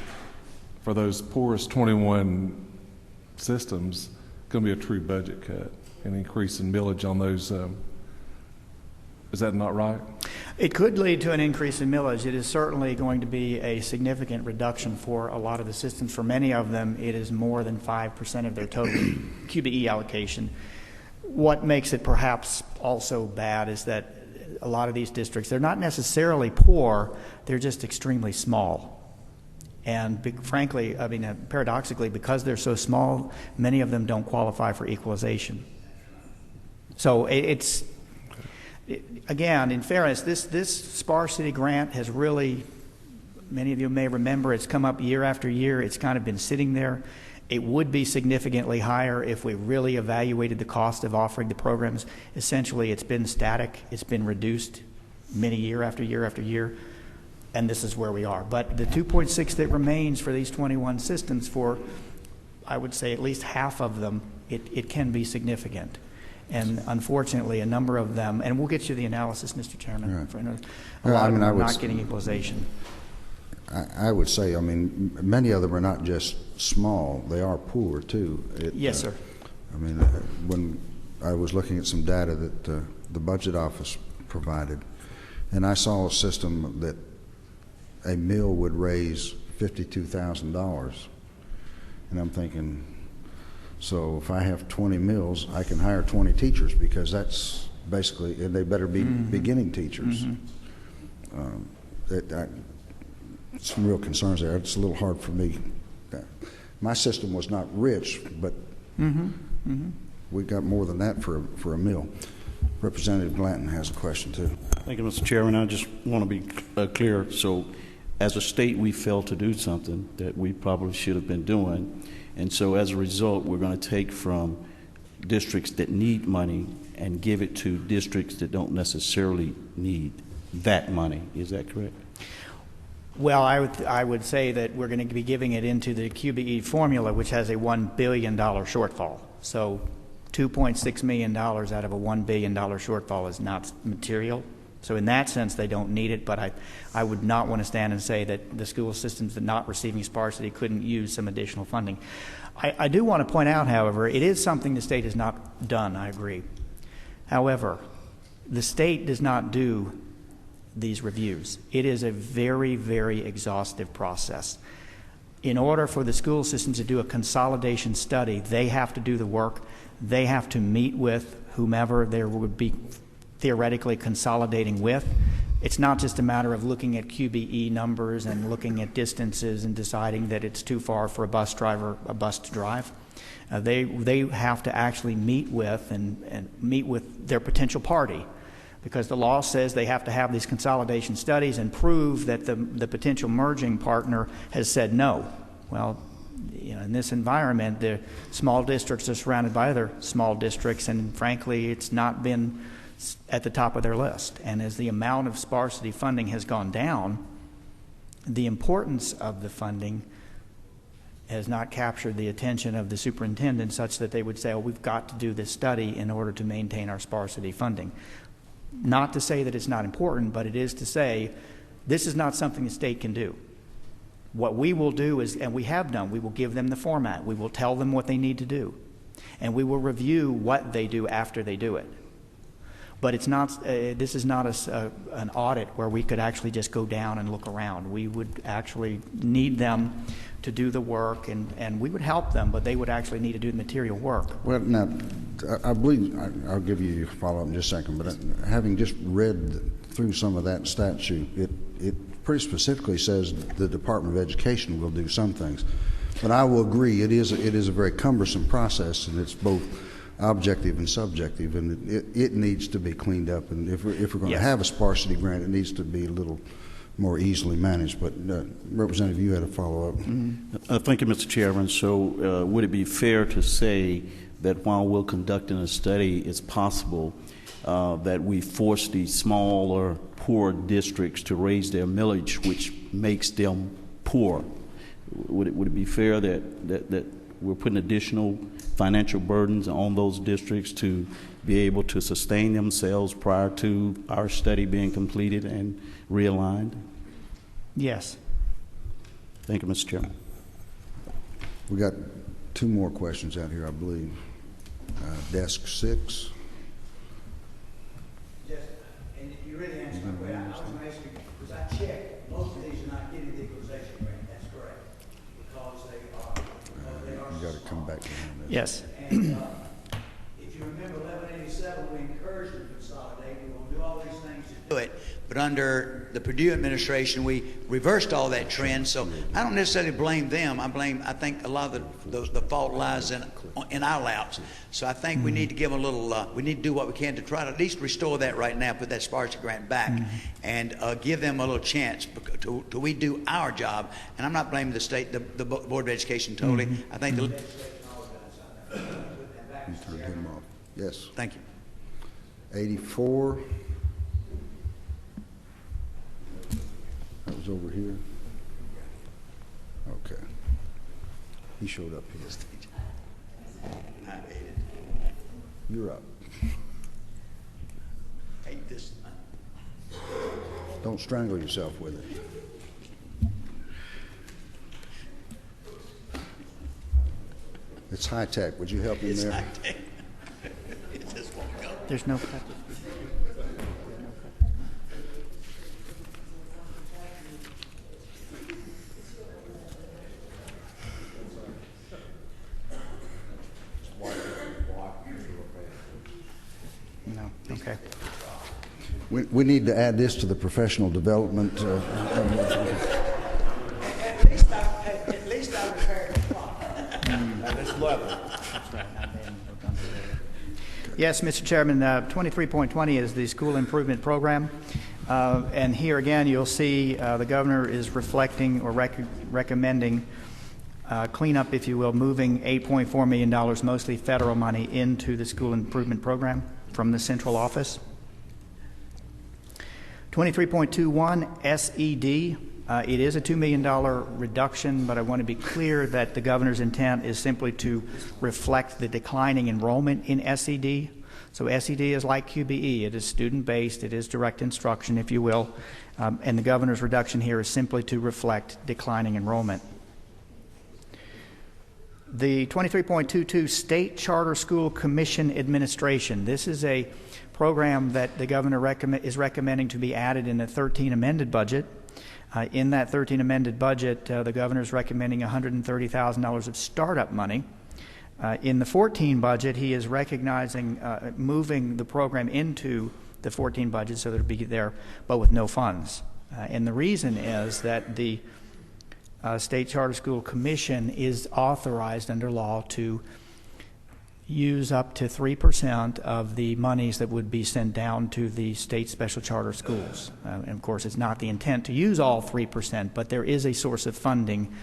for those poorest 21 systems, going to be a true budget cut, an increase in millage on those. Is that not right? It could lead to an increase in millage. It is certainly going to be a significant reduction for a lot of the systems. For many of them, it is more than 5% of their total QBE allocation. What makes it perhaps also bad is that a lot of these districts, they're not necessarily poor, they're just extremely small. And frankly, I mean, paradoxically, because they're so small, many of them don't qualify for equalization. So again, in fairness, this sparsity grant has really, many of you may remember, it's come up year after year. It's kind of been sitting there. It would be significantly higher if we really evaluated the cost of offering the programs. Essentially, it's been static. It's been reduced many year after year after year, and this is where we are. But the 2.6 that remains for these 21 systems, for I would say at least half of them, it can be significant. And unfortunately, a number of them, and we'll get you the analysis, Mr. Chairman, right. for a lot of them are not getting equalization. I would say, I mean, many of them are not just small, they are poor too. Yes, sir. I mean, when I was looking at some data that the budget office provided, and I saw a system that a meal would raise $52,000, and I'm thinking, so if I have 20 meals, I can hire 20 teachers, because that's basically, and they better be beginning teachers. Some real concerns there. It's a little hard for me. My system was not rich, but we got more than that for a meal. Representative Glanton has a question too. Thank you, Mr. Chairman. I just want to be clear. So as a state, we failed to do something that we probably should have been doing. And so as a result, we're going to take from districts that need money and give it to districts that don't necessarily need that money. Is that correct? Well, I would say that we're going to be giving it into the QBE formula, which has a $1 billion shortfall. So $2.6 million out of a $1 billion shortfall is not material. So in that sense, they don't need it, but I would not want to stand and say that the school systems that are not receiving sparsity couldn't use some additional funding. I do want to point out, however, it is something the state has not done, I agree. However, the state does not do these reviews. It is a very, very exhaustive process. In order for the school systems to do a consolidation study, they have to do the work. They have to meet with whomever there would be theoretically consolidating with. It's not just a matter of looking at QBE numbers and looking at distances and deciding that it's too far for a bus to drive. They have to actually meet with and meet with their potential party, because the law says they have to have these consolidation studies and prove that the potential merging partner has said no. Well, in this environment, the small districts are surrounded by other small districts, and frankly, it's not been at the top of their list. And as the amount of sparsity funding has gone down, the importance of the funding has not captured the attention of the superintendent such that they would say, oh, we've got to do this study in order to maintain our sparsity funding. Not to say that it's not important, but it is to say this is not something the state can do. What we will do is, and we have done, we will give them the format. We will tell them what they need to do. And we will review what they do after they do it. But it's not, this is not an audit where we could actually just go down and look around. We would actually need them to do the work, and we would help them, but they would actually need to do the material work. Well, now, I believe, I'll give you a follow-up in just a second, but having just read through some of that statute, it pretty specifically says the Department of Education will do some things. But I will agree, it is a very cumbersome process, and it's both objective and subjective, and it needs to be cleaned up. And if we're going to have a sparsity grant, it needs to be a little more easily managed. But Representative, you had a follow-up. Thank you, Mr. Chairman. So would it be fair to say that while we're conducting a study, it's possible that we force these smaller, poor districts to raise their millage, which makes them poor? Would it be fair that we're putting additional financial burdens on those districts to be able to sustain themselves prior to our study being completed and realigned? Yes. Thank you, Mr. Chairman. We got two more questions out here, I believe. Desk 6. Yes, and if you really answer my question, I was going to ask you, because I checked, most of these are not getting the equalization grant. That's correct, because they are. You got to come back behind this. Yes. And if you remember 1187, we encouraged them to consolidate. We will do all these things to do it. But under the Purdue administration, we reversed all that trend. So I don't necessarily blame them. I think a lot of the fault lies in our laps. So I think we need to give them a little. We need to do what we can to try to at least restore that right now, put that sparsity grant back, and give them a little chance to we do our job. And I'm not blaming the state, the Board of Education totally. I think the legislation always does something. You turned him off. Yes. Thank you. 84. That was over here. Okay. He showed up here. You're up. Hate this. Don't strangle yourself with it. It's high tech. Would you help him there? It just won't go. There's no cut. No. Okay. We need to add this to the professional development. At least I repaired the clock. At this level. Yes, Mr. Chairman, 23.20 is the school improvement program. And here again, you'll see the governor is reflecting or recommending cleanup, if you will, moving $8.4 million, mostly federal money, into the school improvement program from the central office. 23.21 SED. It is a $2 million reduction, but I want to be clear that the governor's intent is simply to reflect the declining enrollment in SED. So SED is like QBE. It is student-based. It is direct instruction, if you will. And the governor's reduction here is simply to reflect declining enrollment. The 23.22 State Charter School Commission Administration. This is a program that the governor is recommending to be added in the 13 amended budget. In that 13 amended budget, the governor is recommending $130,000 of startup money. In the 14 budget, he is recognizing moving the program into the 14 budget so that it'll be there, but with no funds. And the reason is that the State Charter School Commission is authorized under law to use up to 3% of the monies that would be sent down to the state special charter schools. And of course, it's not the intent to use all 3%, but there is a source of funding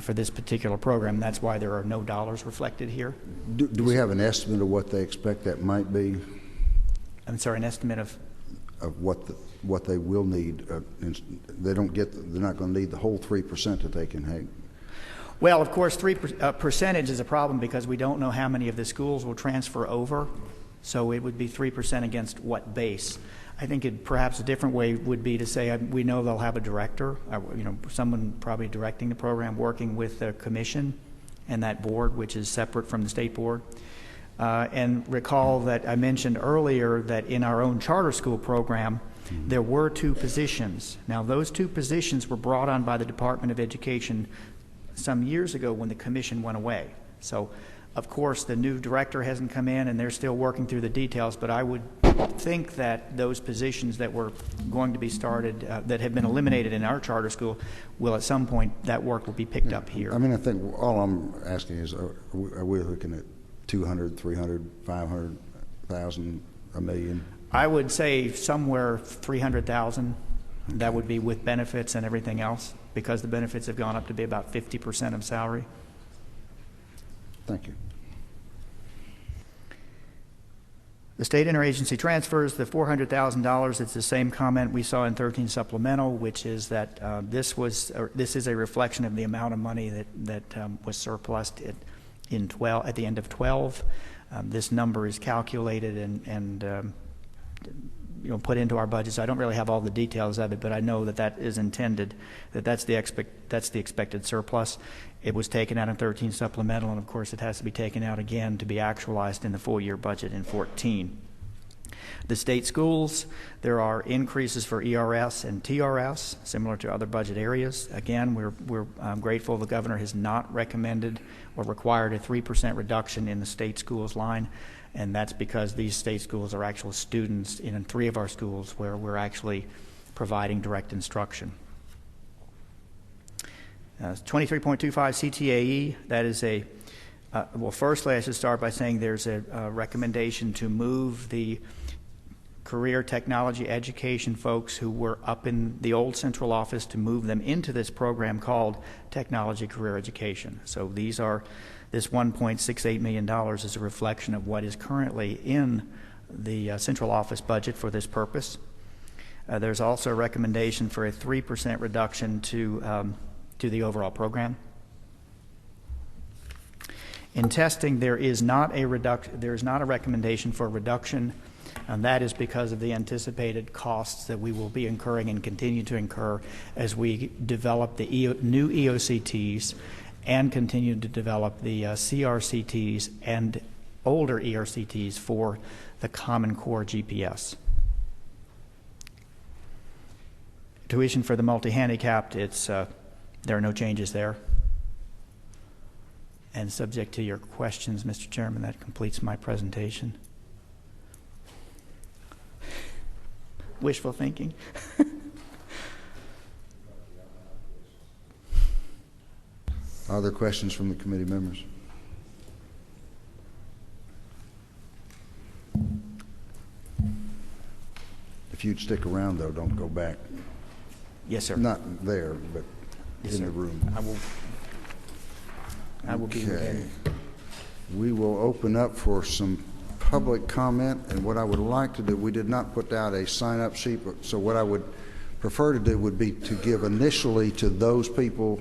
for this particular program. That's why there are no dollars reflected here. Do we have an estimate of what they expect that might be? I'm sorry, an estimate of what they will need. They're not going to need the whole 3% that they can have. Well, of course, percentage is a problem because we don't know how many of the schools will transfer over. So it would be 3% against what base? I think perhaps a different way would be to say we know they'll have a director, someone probably directing the program, working with the commission and that board, which is separate from the state board. And recall that I mentioned earlier that in our own charter school program, there were 2 positions. Now, those 2 positions were brought on by the Department of Education some years ago when the commission went away. So, of course, the new director hasn't come in and they're still working through the details, but I would think that those positions that were going to be started, that have been eliminated in our charter school, will at some point, that work will be picked up here. I mean, I think all I'm asking is, are we looking at 200, 300, 500,000, a million? I would say somewhere 300,000. That would be with benefits and everything else, because the benefits have gone up to be about 50% of salary. Thank you. The state interagency transfers, the $400,000, it's the same comment we saw in 13 supplemental, which is that this is a reflection of the amount of money that was surplused at the end of 12. This number is calculated and put into our budget. So I don't really have all the details of it, but I know that is intended, that's the expected surplus. It was taken out in 13 supplemental, and of course it has to be taken out again to be actualized in the full year budget in 14. The state schools, there are increases for ERS and TRS, similar to other budget areas. Again, we're grateful the governor has not recommended or required a 3% reduction in the state schools line. And that's because these state schools are actual students in 3 of our schools where we're actually providing direct instruction. 23.25 CTAE, that is well, firstly, I should start by saying there's a recommendation to move the career technology education folks who were up in the old central office, to move them into this program called Technology Career Education. So this $1.68 million is a reflection of what is currently in the central office budget for this purpose. There's also a recommendation for a 3% reduction to the overall program. In testing, there is not a recommendation for a reduction, and that is because of the anticipated costs that we will be incurring and continue to incur as we develop the new EOCTs and continue to develop the CRCTs and older ERCTs for the Common Core GPS. Tuition for the multi-handicapped, there are no changes there. And subject to your questions, Mr. Chairman, that completes my presentation. Wishful thinking. Other questions from the committee members? If you'd stick around, though, don't go back. Yes, sir. Not there, but Yes, in sir. the room. I will be ready. We will open up for some public comment, and what I would like to do, we did not put out a sign-up sheet, so what I would prefer to do would be to give initially to those people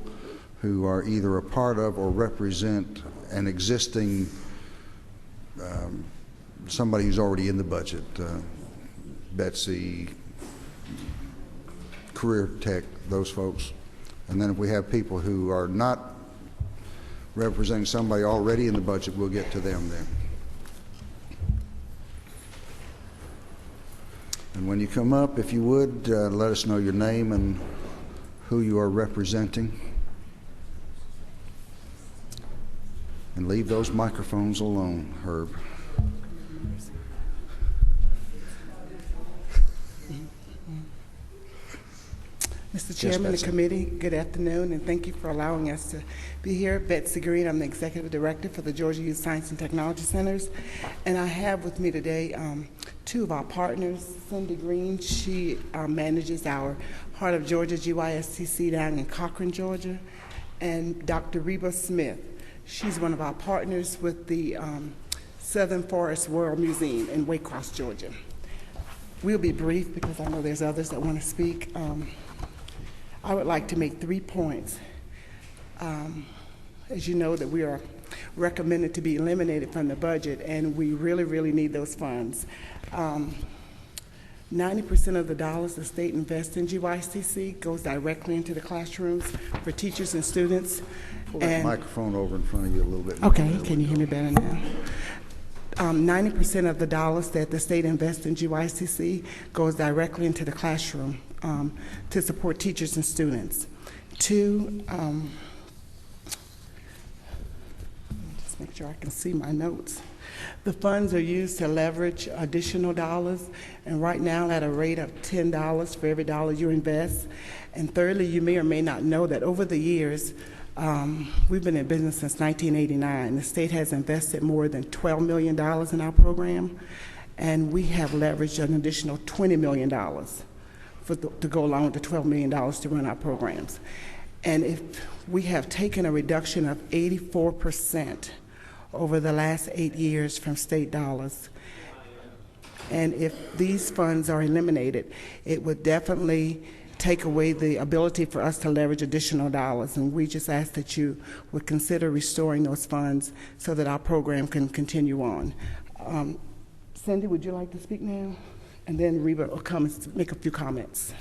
who are either a part of or represent an existing, somebody who's already in the budget, Betsy, Career Tech, those folks. And then if we have people who are not representing somebody already in the budget, we'll get to them then. And when you come up, if you would, let us know your name and who you are representing. And leave those microphones alone, Herb. Mr. Chairman, the Betsy. committee, good afternoon, and thank you for allowing us to be here. Betsy Green, I'm the Executive Director for the Georgia Youth Science and Technology Centers, and I have with me today two of our partners. Cindy Green, she manages our Heart of Georgia GYSTC down in Cochran, Georgia, and Dr. Reba Smith. She's one of our partners with the Southern Forest World Museum in Waycross, Georgia. We'll be brief because I know there's others that want to speak. I would like to make 3 points. As you know, that we are recommended to be eliminated from the budget, and we really, really need those funds. 90% of the dollars the state invests in GYSTC goes directly into the classrooms for teachers and students. Pull that microphone over in front of you a little bit. Okay, can you hear me better now? 90% of the dollars that the state invests in GYSTC goes directly into the classroom to support teachers and students. Two, just make sure I can see my notes. The funds are used to leverage additional dollars, and right now at a rate of $10 for every dollar you invest. And thirdly, you may or may not know that over the years, we've been in business since 1989. The state has invested more than $12 million in our program, and we have leveraged an additional $20 million to go along with the $12 million to run our programs. And if we have taken a reduction of 84% over the last 8 years from state dollars. And if these funds are eliminated, it would definitely take away the ability for us to leverage additional dollars. And we just ask that you would consider restoring those funds so that our program can continue on. Cindy, would you like to speak now? And then Reba will come and make a few comments.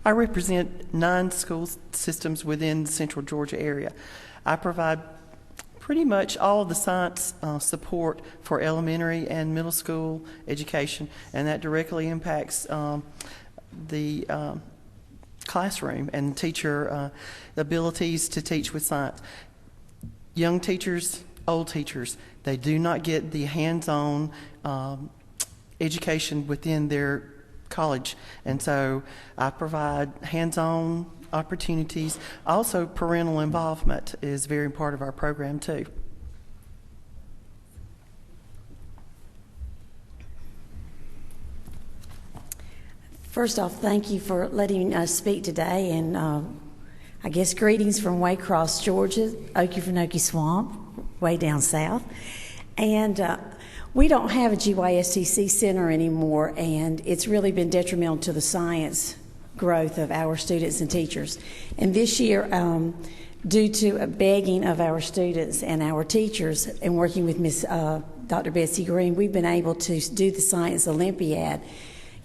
I represent 9 school systems within the central Georgia area. I provide pretty much all of the science support for elementary and middle school education, and that directly impacts the classroom and teacher abilities to teach with science. Young teachers, old teachers, they do not get the hands-on education within their college, and so I provide hands-on opportunities. Also, parental involvement is a very important part of our program too. First off, thank you for letting us speak today, and I guess greetings from Waycross, Georgia, Okefenokee Swamp, way down south. And we don't have a GYSTC center anymore, and it's really been detrimental to the science growth of our students and teachers. And this year, due to a begging of our students and our teachers and working with Dr. Betsy Green, we've been able to do the Science Olympiad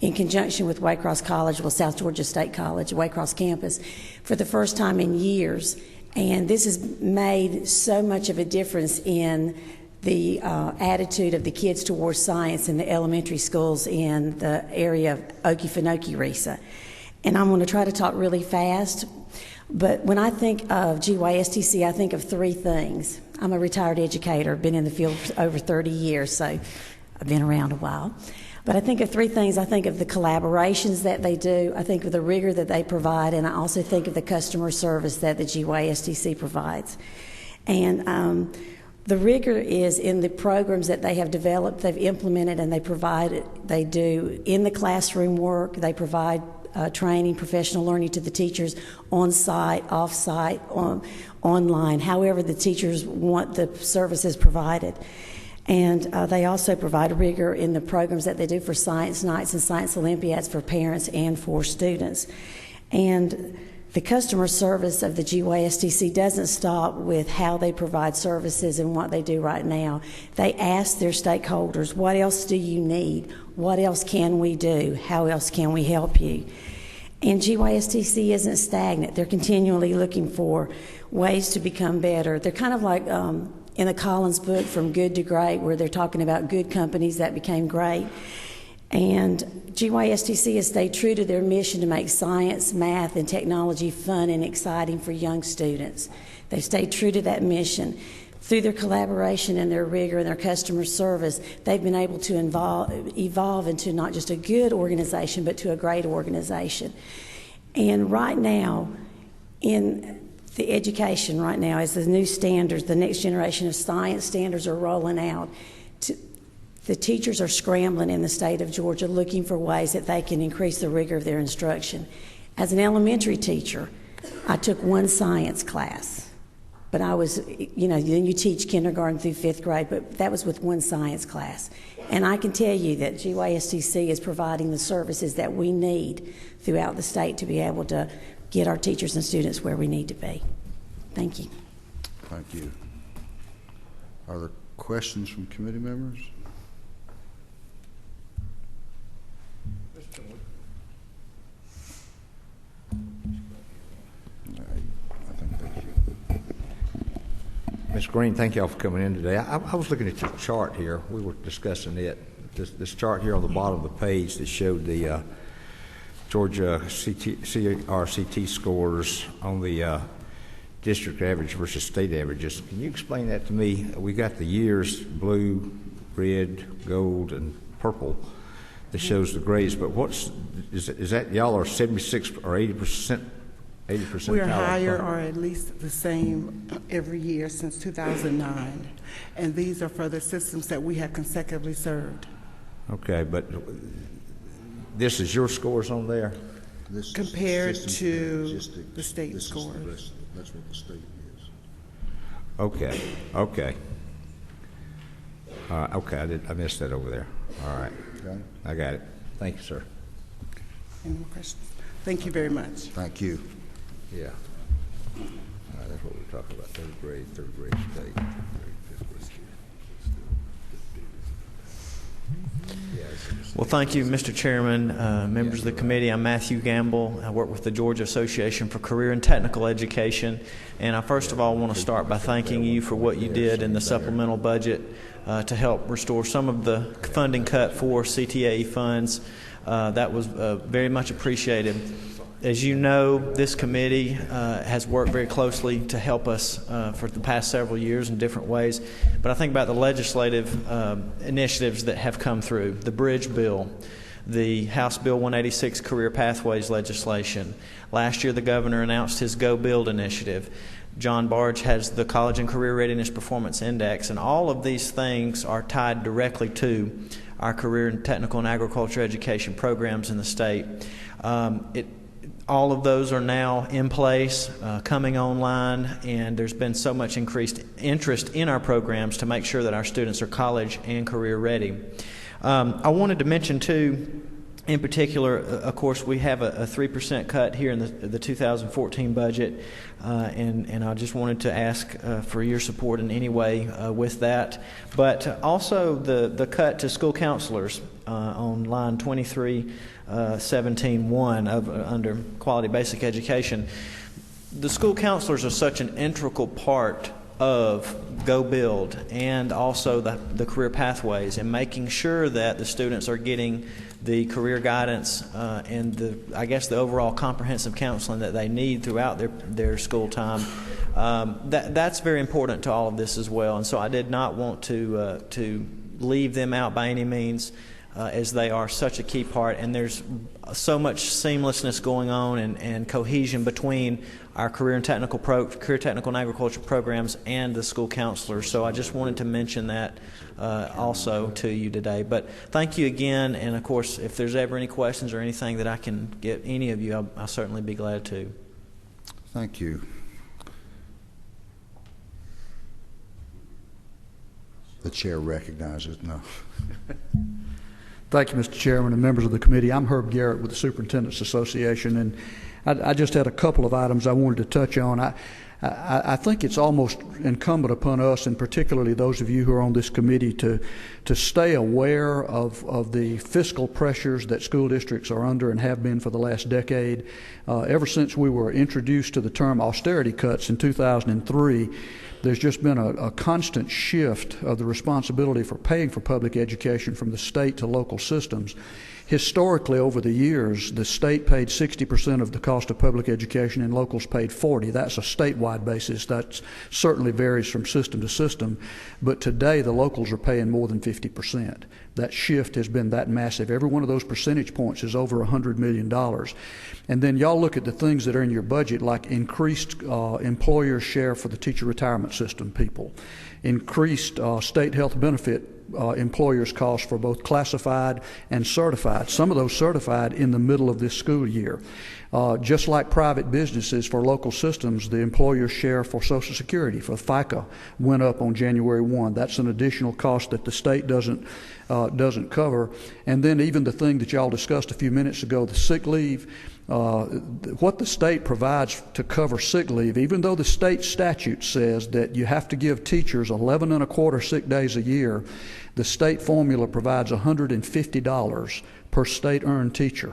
in conjunction with Waycross College, South Georgia State College, Waycross campus, for the first time in years. And this has made so much of a difference in the attitude of the kids towards science in the elementary schools in the area of Okefenokee-Risa. And I'm going to try to talk really fast, but when I think of GYSTC, I think of 3 things. I'm a retired educator, been in the field for over 30 years, so I've been around a while. But I think of 3 things. I think of the collaborations that they do, I think of the rigor that they provide, and I also think of the customer service that the GYSTC provides. And the rigor is in the programs that they have developed, they've implemented, and they do in the classroom work. They provide training, professional learning to the teachers on-site, off-site, online, however the teachers want the services provided. And they also provide rigor in the programs that they do for science nights and science Olympiads for parents and for students. And the customer service of the GYSTC doesn't stop with how they provide services and what they do right now. They ask their stakeholders, what else do you need? What else can we do? How else can we help you? And GYSTC isn't stagnant. They're continually looking for ways to become better. They're kind of like in the Collins book, From Good to Great, where they're talking about good companies that became great. And GYSTC has stayed true to their mission to make science, math, and technology fun and exciting for young students. They've stayed true to that mission. through their collaboration and their rigor and their customer service, they've been able to evolve into not just a good organization, but to a great organization. And right now, in the education right now, as the new standards, the next generation of science standards are rolling out, the teachers are scrambling in the state of Georgia looking for ways that they can increase the rigor of their instruction. As an elementary teacher, I took one science class, but I was, then you teach kindergarten through 5th grade, but that was with one science class. And I can tell you that GYSTC is providing the services that we need throughout the state to be able to get our teachers and students where we need to be. Thank you. Thank you. Are there questions from committee members? Ms. Green, thank you all for coming in today. I was looking at your chart here. We were discussing it. This chart here on the bottom of the page that showed the Georgia CRCT scores on the district average versus state averages. Can you explain that to me? We got the years, blue, red, gold, and purple that shows the grades, but is that y'all are 76 or 80%? 80%. We are higher or at least the same every year since 2009. And these are for the systems that we have consecutively served. Okay, but this is your scores on there? This compared is to the state scores. That's what the state is. Okay, okay. Okay, I missed that over there. All right. Okay. I got it. Thank you, sir. Any more questions? Thank you very much. Thank you. Yeah. That's what we're talking about, third grade state, 3rd grade, 5th grade. Well, thank you, Mr. Chairman, members of the committee. I'm Matthew Gamble. I work with the Georgia Association for Career and Technical Education. And I first of all want to start by thanking you for what you did in the supplemental budget to help restore some of the funding cut for CTAE funds. That was very much appreciated. As you know, this committee has worked very closely to help us for the past several years in different ways. But I think about the legislative initiatives that have come through, the bridge bill, the House Bill 186 Career Pathways legislation. Last year, the governor announced his Go Build initiative. John Barge has the College and Career Readiness Performance Index, and all of these things are tied directly to our career and technical and agriculture education programs in the state. All of those are now in place, coming online, and there's been so much increased interest in our programs to make sure that our students are college and career ready. I wanted to mention, too, in particular, of course, we have a 3% cut here in the 2014 budget, and I just wanted to ask for your support in any way with that. But also the cut to school counselors on line 2317.1 under Quality Basic Education. The school counselors are such an integral part of Go Build and also the career pathways, and making sure that the students are getting the career guidance and the overall comprehensive counseling that they need throughout their school time. That's very important to all of this as well, and so I did not want to leave them out by any means, as they are such a key part, and there's so much seamlessness going on and cohesion between our career technical and agriculture programs and the school counselors. So I just wanted to mention that also to you today. But thank you again, and of course, if there's ever any questions or anything that I can get any of you, I'll certainly be glad to. Thank you. The chair recognizes. No. Thank you, Mr. Chairman and members of the committee. I'm Herb Garrett with the Superintendents Association, and I just had a couple of items I wanted to touch on. I think it's almost incumbent upon us, and particularly those of you who are on this committee, to stay aware of the fiscal pressures that school districts are under and have been for the last decade. Ever since we were introduced to the term austerity cuts in 2003, there's just been a constant shift of the responsibility for paying for public education from the state to local systems. Historically, over the years, the state paid 60% of the cost of public education and locals paid 40%. That's a statewide basis. That certainly varies from system to system. But today, the locals are paying more than 50%. That shift has been that massive. Every one of those percentage points is over $100 million. And then y'all look at the things that are in your budget, like increased employer share for the teacher retirement system people, increased state health benefit employers' costs for both classified and certified, some of those certified in the middle of this school year. Just like private businesses, for local systems, the employer share for Social Security, for FICA, went up on January 1. That's an additional cost that the state doesn't cover. And then even the thing that y'all discussed a few minutes ago, the sick leave, what the state provides to cover sick leave, even though the state statute says that you have to give teachers 11 1/4 sick days a year, the state formula provides $150 per state-earned teacher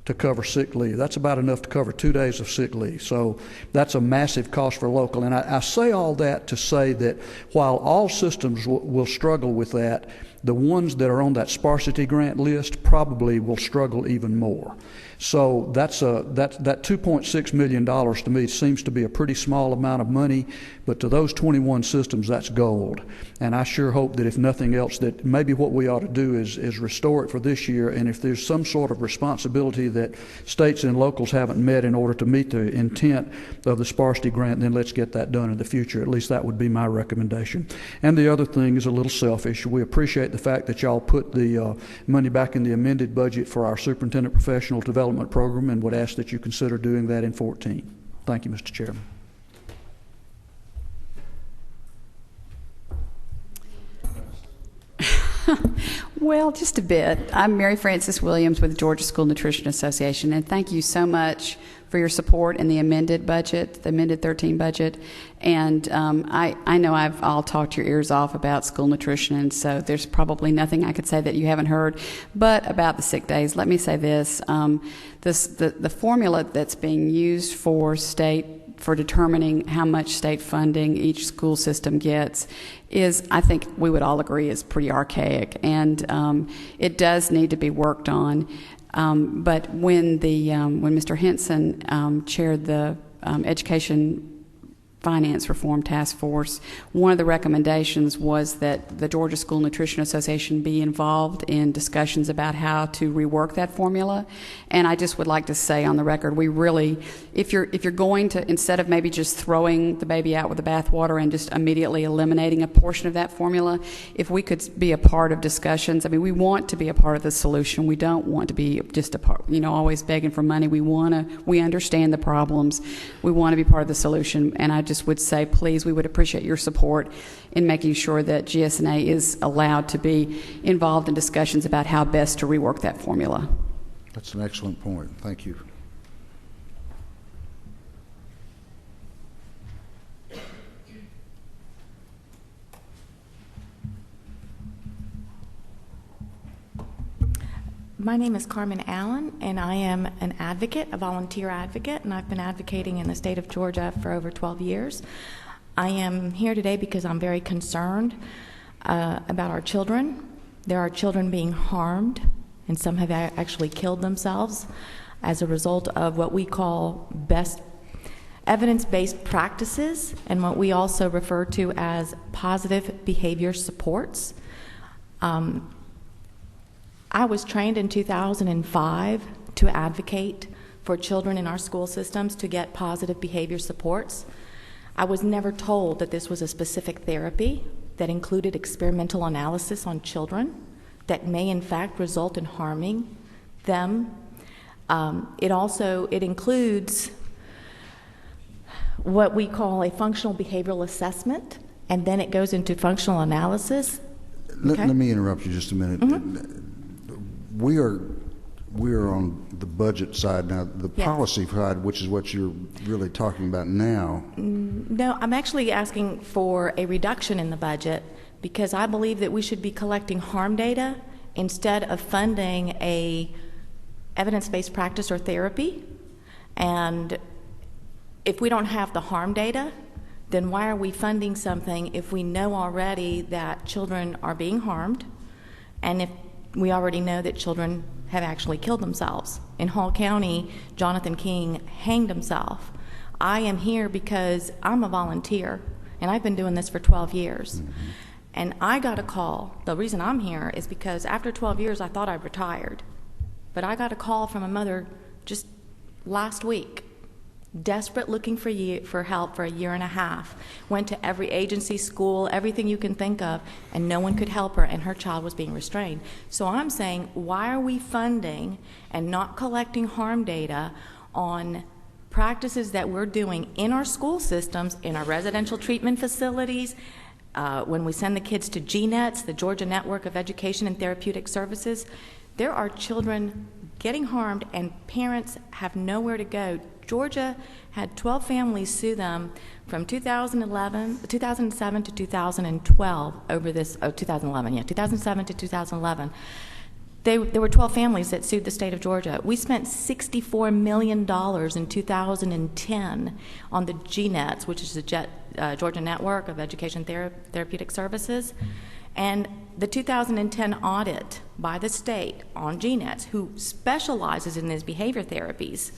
to cover sick leave. That's about enough to cover 2 days of sick leave. So that's a massive cost for local. And I say all that to say that while all systems will struggle with that, the ones that are on that sparsity grant list probably will struggle even more. So that $2.6 million to me seems to be a pretty small amount of money, but to those 21 systems, that's gold. And I sure hope that if nothing else, that maybe what we ought to do is restore it for this year, and if there's some sort of responsibility that states and locals haven't met in order to meet the intent of the sparsity grant, then let's get that done in the future. At least that would be my recommendation. And the other thing is a little selfish. We appreciate the fact that y'all put the money back in the amended budget for our Superintendent Professional Development Program, and would ask that you consider doing that in 2014. Thank you, Mr. Chairman. Well, just a bit. I'm Mary Frances Williams with the Georgia School Nutrition Association, and thank you so much for your support in the amended budget, the amended 13 budget. And I know I'll talked your ears off about school nutrition, and so there's probably nothing I could say that you haven't heard. But about the sick days, let me say this. The formula that's being used for determining how much state funding each school system gets is, I think we would all agree, is pretty archaic, and it does need to be worked on. But when Mr. Henson chaired the Education Finance Reform Task Force, one of the recommendations was that the Georgia School Nutrition Association be involved in discussions about how to rework that formula. And I just would like to say on the record, we really, if you're going to, instead of maybe just throwing the baby out with the bathwater and just immediately eliminating a portion of that formula, if we could be a part of discussions. I mean, we want to be a part of the solution. We don't want to be just a part, always begging for money. We understand the problems. We want to be part of the solution. And I just would say, please, we would appreciate your support in making sure that GSNA is allowed to be involved in discussions about how best to rework that formula. That's an excellent point. Thank you. My name is Carmen Allen, and I am an advocate, a volunteer advocate, and I've been advocating in the state of Georgia for over 12 years. I am here today because I'm very concerned about our children. There are children being harmed, and some have actually killed themselves as a result of what we call best evidence-based practices and what we also refer to as positive behavior supports. I was trained in 2005 to advocate for children in our school systems to get positive behavior supports. I was never told that this was a specific therapy that included experimental analysis on children that may in fact result in harming them. It includes what we call a functional behavioral assessment, and then it goes into functional analysis. Let me interrupt you just a minute. Mm-hmm. We are on the budget side now, the policy side, which is what you're really talking about now. No, I'm actually asking for a reduction in the budget because I believe that we should be collecting harm data instead of funding a evidence-based practice or therapy. And if we don't have the harm data, then why are we funding something if we know already that children are being harmed, and if we already know that children have actually killed themselves? In Hall County, Jonathan King hanged himself. I am here because I'm a volunteer, and I've been doing this for 12 years. And I got a call. The reason I'm here is because after 12 years, I thought I'd retired. But I got a call from a mother just last week, desperate, looking for help for a year and a half. Went to every agency, school, everything you can think of, and no one could help her, and her child was being restrained. So I'm saying, why are we funding and not collecting harm data on practices that we're doing in our school systems, in our residential treatment facilities, when we send the kids to GNETS, the Georgia Network of Education and Therapeutic Services? There are children getting harmed, and parents have nowhere to go. Georgia had 12 families sue them from 2007 to 2012 over this, 2007 to 2011. There were 12 families that sued the state of Georgia. We spent $64 million in 2010 on the GNETS, which is the Georgia Network of Education Therapeutic Services. And the 2010 audit by the state on GNETS, who specializes in these behavior therapies,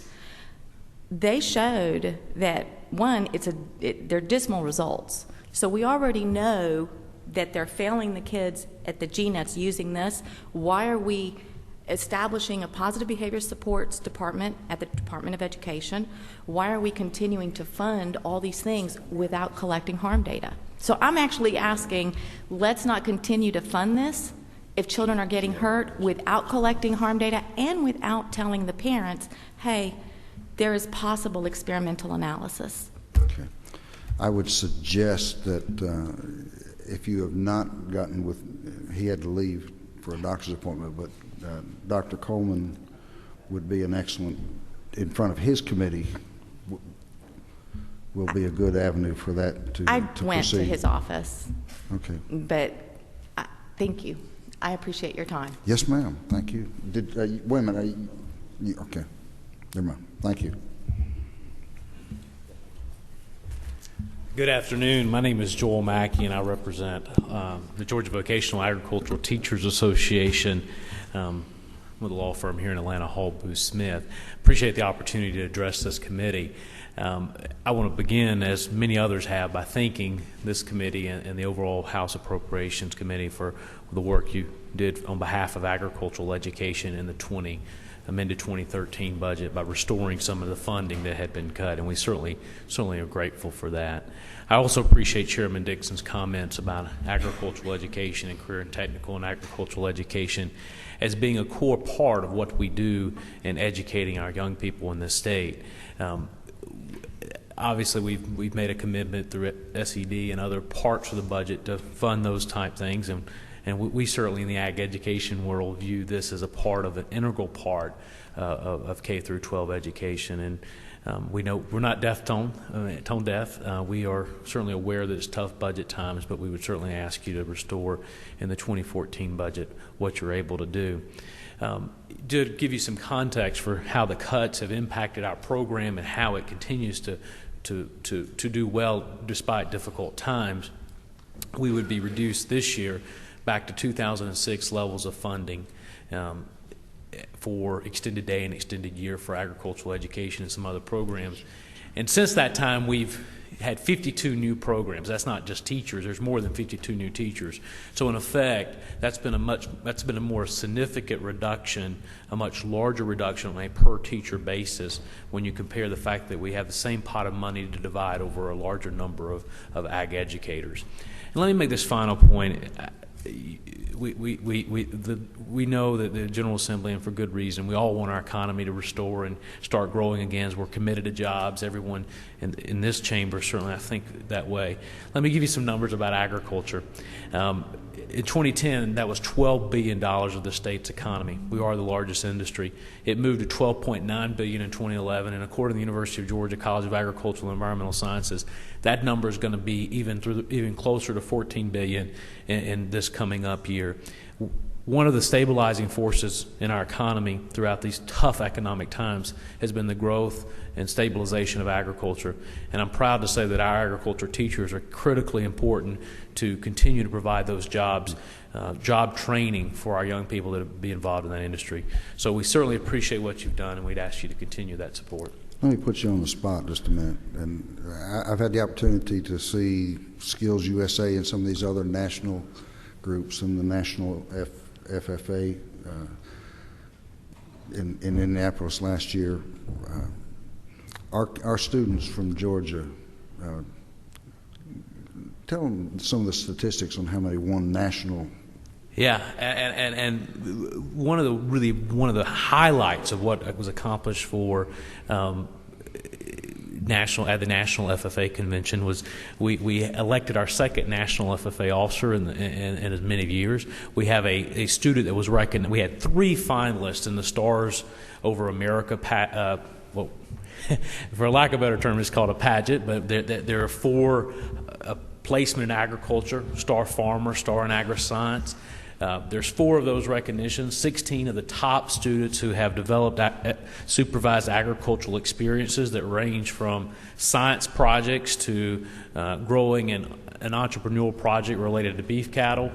they showed that, one, they're dismal results. So we already know that they're failing the kids at the GNETS using this. Why are we establishing a positive behavior supports department at the Department of Education? Why are we continuing to fund all these things without collecting harm data? So I'm actually asking, let's not continue to fund this if children are getting hurt without collecting harm data and without telling the parents, hey, there is possible experimental analysis. Okay. I would suggest that if you have not gotten with, he had to leave for a doctor's appointment, but Dr. Coleman would be an excellent, in front of his committee, will be a good avenue for that to I proceed. went to his office. Okay. But thank you. I appreciate your time. Yes, ma'am. Thank you. Wait a minute. Okay. Never mind. Thank you. Good afternoon. My name is Joel Mackey, and I represent the Georgia Vocational Agricultural Teachers Association with a law firm here in Atlanta, Hall Booth Smith. Appreciate the opportunity to address this committee. I want to begin, as many others have, by thanking this committee and the overall House Appropriations Committee for the work you did on behalf of agricultural education in the amended 2013 budget by restoring some of the funding that had been cut, and we certainly are grateful for that. I also appreciate Chairman Dixon's comments about agricultural education and career and technical and agricultural education as being a core part of what we do in educating our young people in this state. Obviously, we've made a commitment through SED and other parts of the budget to fund those type things, and we certainly in the ag education world view this as a part of an integral part of K through 12 education. And we know we're not tone deaf. We are certainly aware that it's tough budget times, but we would certainly ask you to restore in the 2014 budget what you're able to do. To give you some context for how the cuts have impacted our program and how it continues to do well despite difficult times, we would be reduced this year back to 2006 levels of funding for extended day and extended year for agricultural education and some other programs. And since that time, we've had 52 new programs. That's not just teachers. There's more than 52 new teachers. So in effect, that's been a more significant reduction, a much larger reduction on a per teacher basis when you compare the fact that we have the same pot of money to divide over a larger number of ag educators. And let me make this final point. We know that the General Assembly, and for good reason, we all want our economy to restore and start growing again as we're committed to jobs. Everyone in this chamber certainly, I think, that way. Let me give you some numbers about agriculture. In 2010, that was $12 billion of the state's economy. We are the largest industry. It moved to $12.9 billion in 2011, and according to the University of Georgia College of Agricultural and Environmental Sciences, that number is going to be even closer to $14 billion in this coming up year. one of the stabilizing forces in our economy throughout these tough economic times has been the growth and stabilization of agriculture. And I'm proud to say that our agriculture teachers are critically important to continue to provide those jobs, job training for our young people that be involved in that industry. So we certainly appreciate what you've done, and we'd ask you to continue that support. Let me put you on the spot just a minute. And I've had the opportunity to see Skills USA and some of these other national groups and the national FFA in Indianapolis last year. Our students from Georgia, tell them some of the statistics on how many won national. Yeah, and one of the highlights of what was accomplished for at the National FFA Convention was we elected our second National FFA officer in as many years. We have a student that was recognized. We had 3 finalists in the Stars Over America. For lack of a better term, it's called a pageant, but there are 4 placement in agriculture: Star Farmer, Star in Agri-Science. There's 4 of those recognitions, 16 of the top students who have developed supervised agricultural experiences that range from science projects to growing an entrepreneurial project related to beef cattle.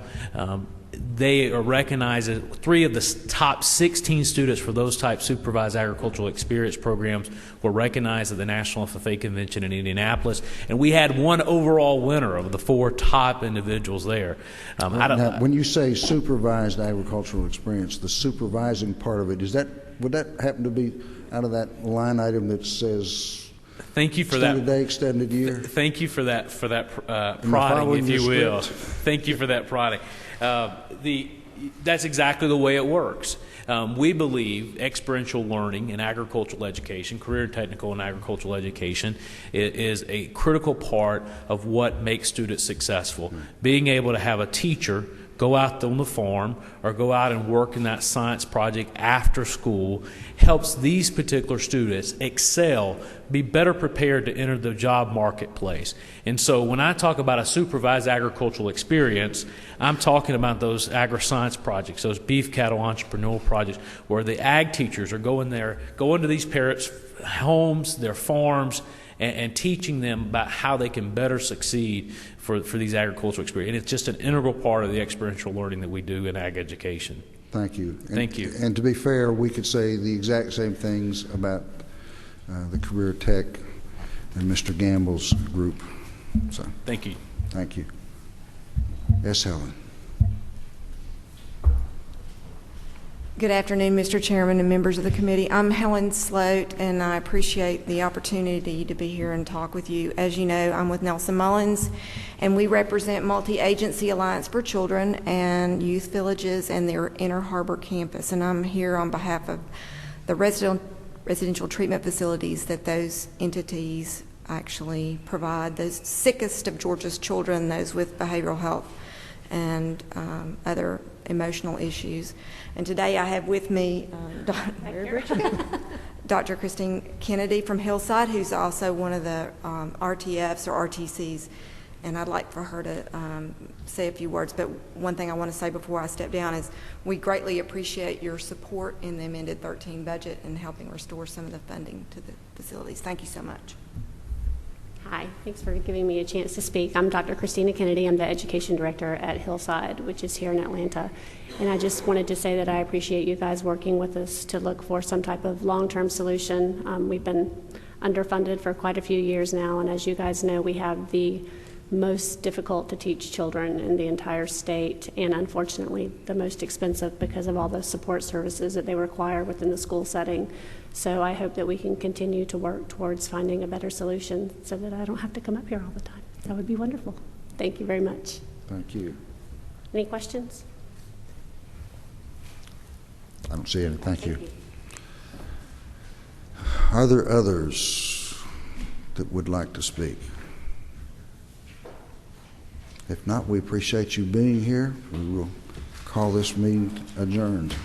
They are recognized as 3 of the top 16 students for those type supervised agricultural experience programs were recognized at the National FFA Convention in Indianapolis, and we had 1 overall winner of the 4 top individuals there. Now, when you say supervised agricultural experience, the supervising part of it, would that happen to be out of that line item that says Thank you for extended that. Day, extended year? Thank you for that prodding, if you will. Thank you for that prodding. That's exactly the way it works. We believe experiential learning in agricultural education, career technical and agricultural education, is a critical part of what makes students successful. Being able to have a teacher go out on the farm or go out and work in that science project after school helps these particular students excel, be better prepared to enter the job marketplace. And so when I talk about a supervised agricultural experience, I'm talking about those agri-science projects, those beef cattle entrepreneurial projects, where the ag teachers are going to these parents' homes, their farms, and teaching them about how they can better succeed for these agricultural experiences. And it's just an integral part of the experiential learning that we do in ag education. Thank you. Thank you. And to be fair, we could say the exact same things about the Career Tech and Mr. Gamble's group. So, thank you. Thank you. Yes, Helen. Good afternoon, Mr. Chairman and members of the committee. I'm Helen Sloat, and I appreciate the opportunity to be here and talk with you. As you know, I'm with Nelson Mullins, and we represent Multi-Agency Alliance for Children and Youth Villages and their Inner Harbor campus. And I'm here on behalf of the residential treatment facilities that those entities actually provide, those sickest of Georgia's children, those with behavioral health and other emotional issues. And today I have with me Dr. Christine Kennedy from Hillside, who's also one of the RTFs or RTCs, and I'd like for her to say a few words. But one thing I want to say before I step down is we greatly appreciate your support in the amended 13 budget and helping restore some of the funding to the facilities. Thank you so much. Hi, thanks for giving me a chance to speak. I'm Dr. Christina Kennedy. I'm the Education Director at Hillside, which is here in Atlanta. And I just wanted to say that I appreciate you guys working with us to look for some type of long-term solution. We've been underfunded for quite a few years now, and as you guys know, we have the most difficult to teach children in the entire state, and unfortunately the most expensive because of all the support services that they require within the school setting. So I hope that we can continue to work towards finding a better solution so that I don't have to come up here all the time. That would be wonderful. Thank you very much. Thank you. Any questions? I don't see any. Thank you. Are there others that would like to speak? If not, we appreciate you being here. We will call this meeting adjourned.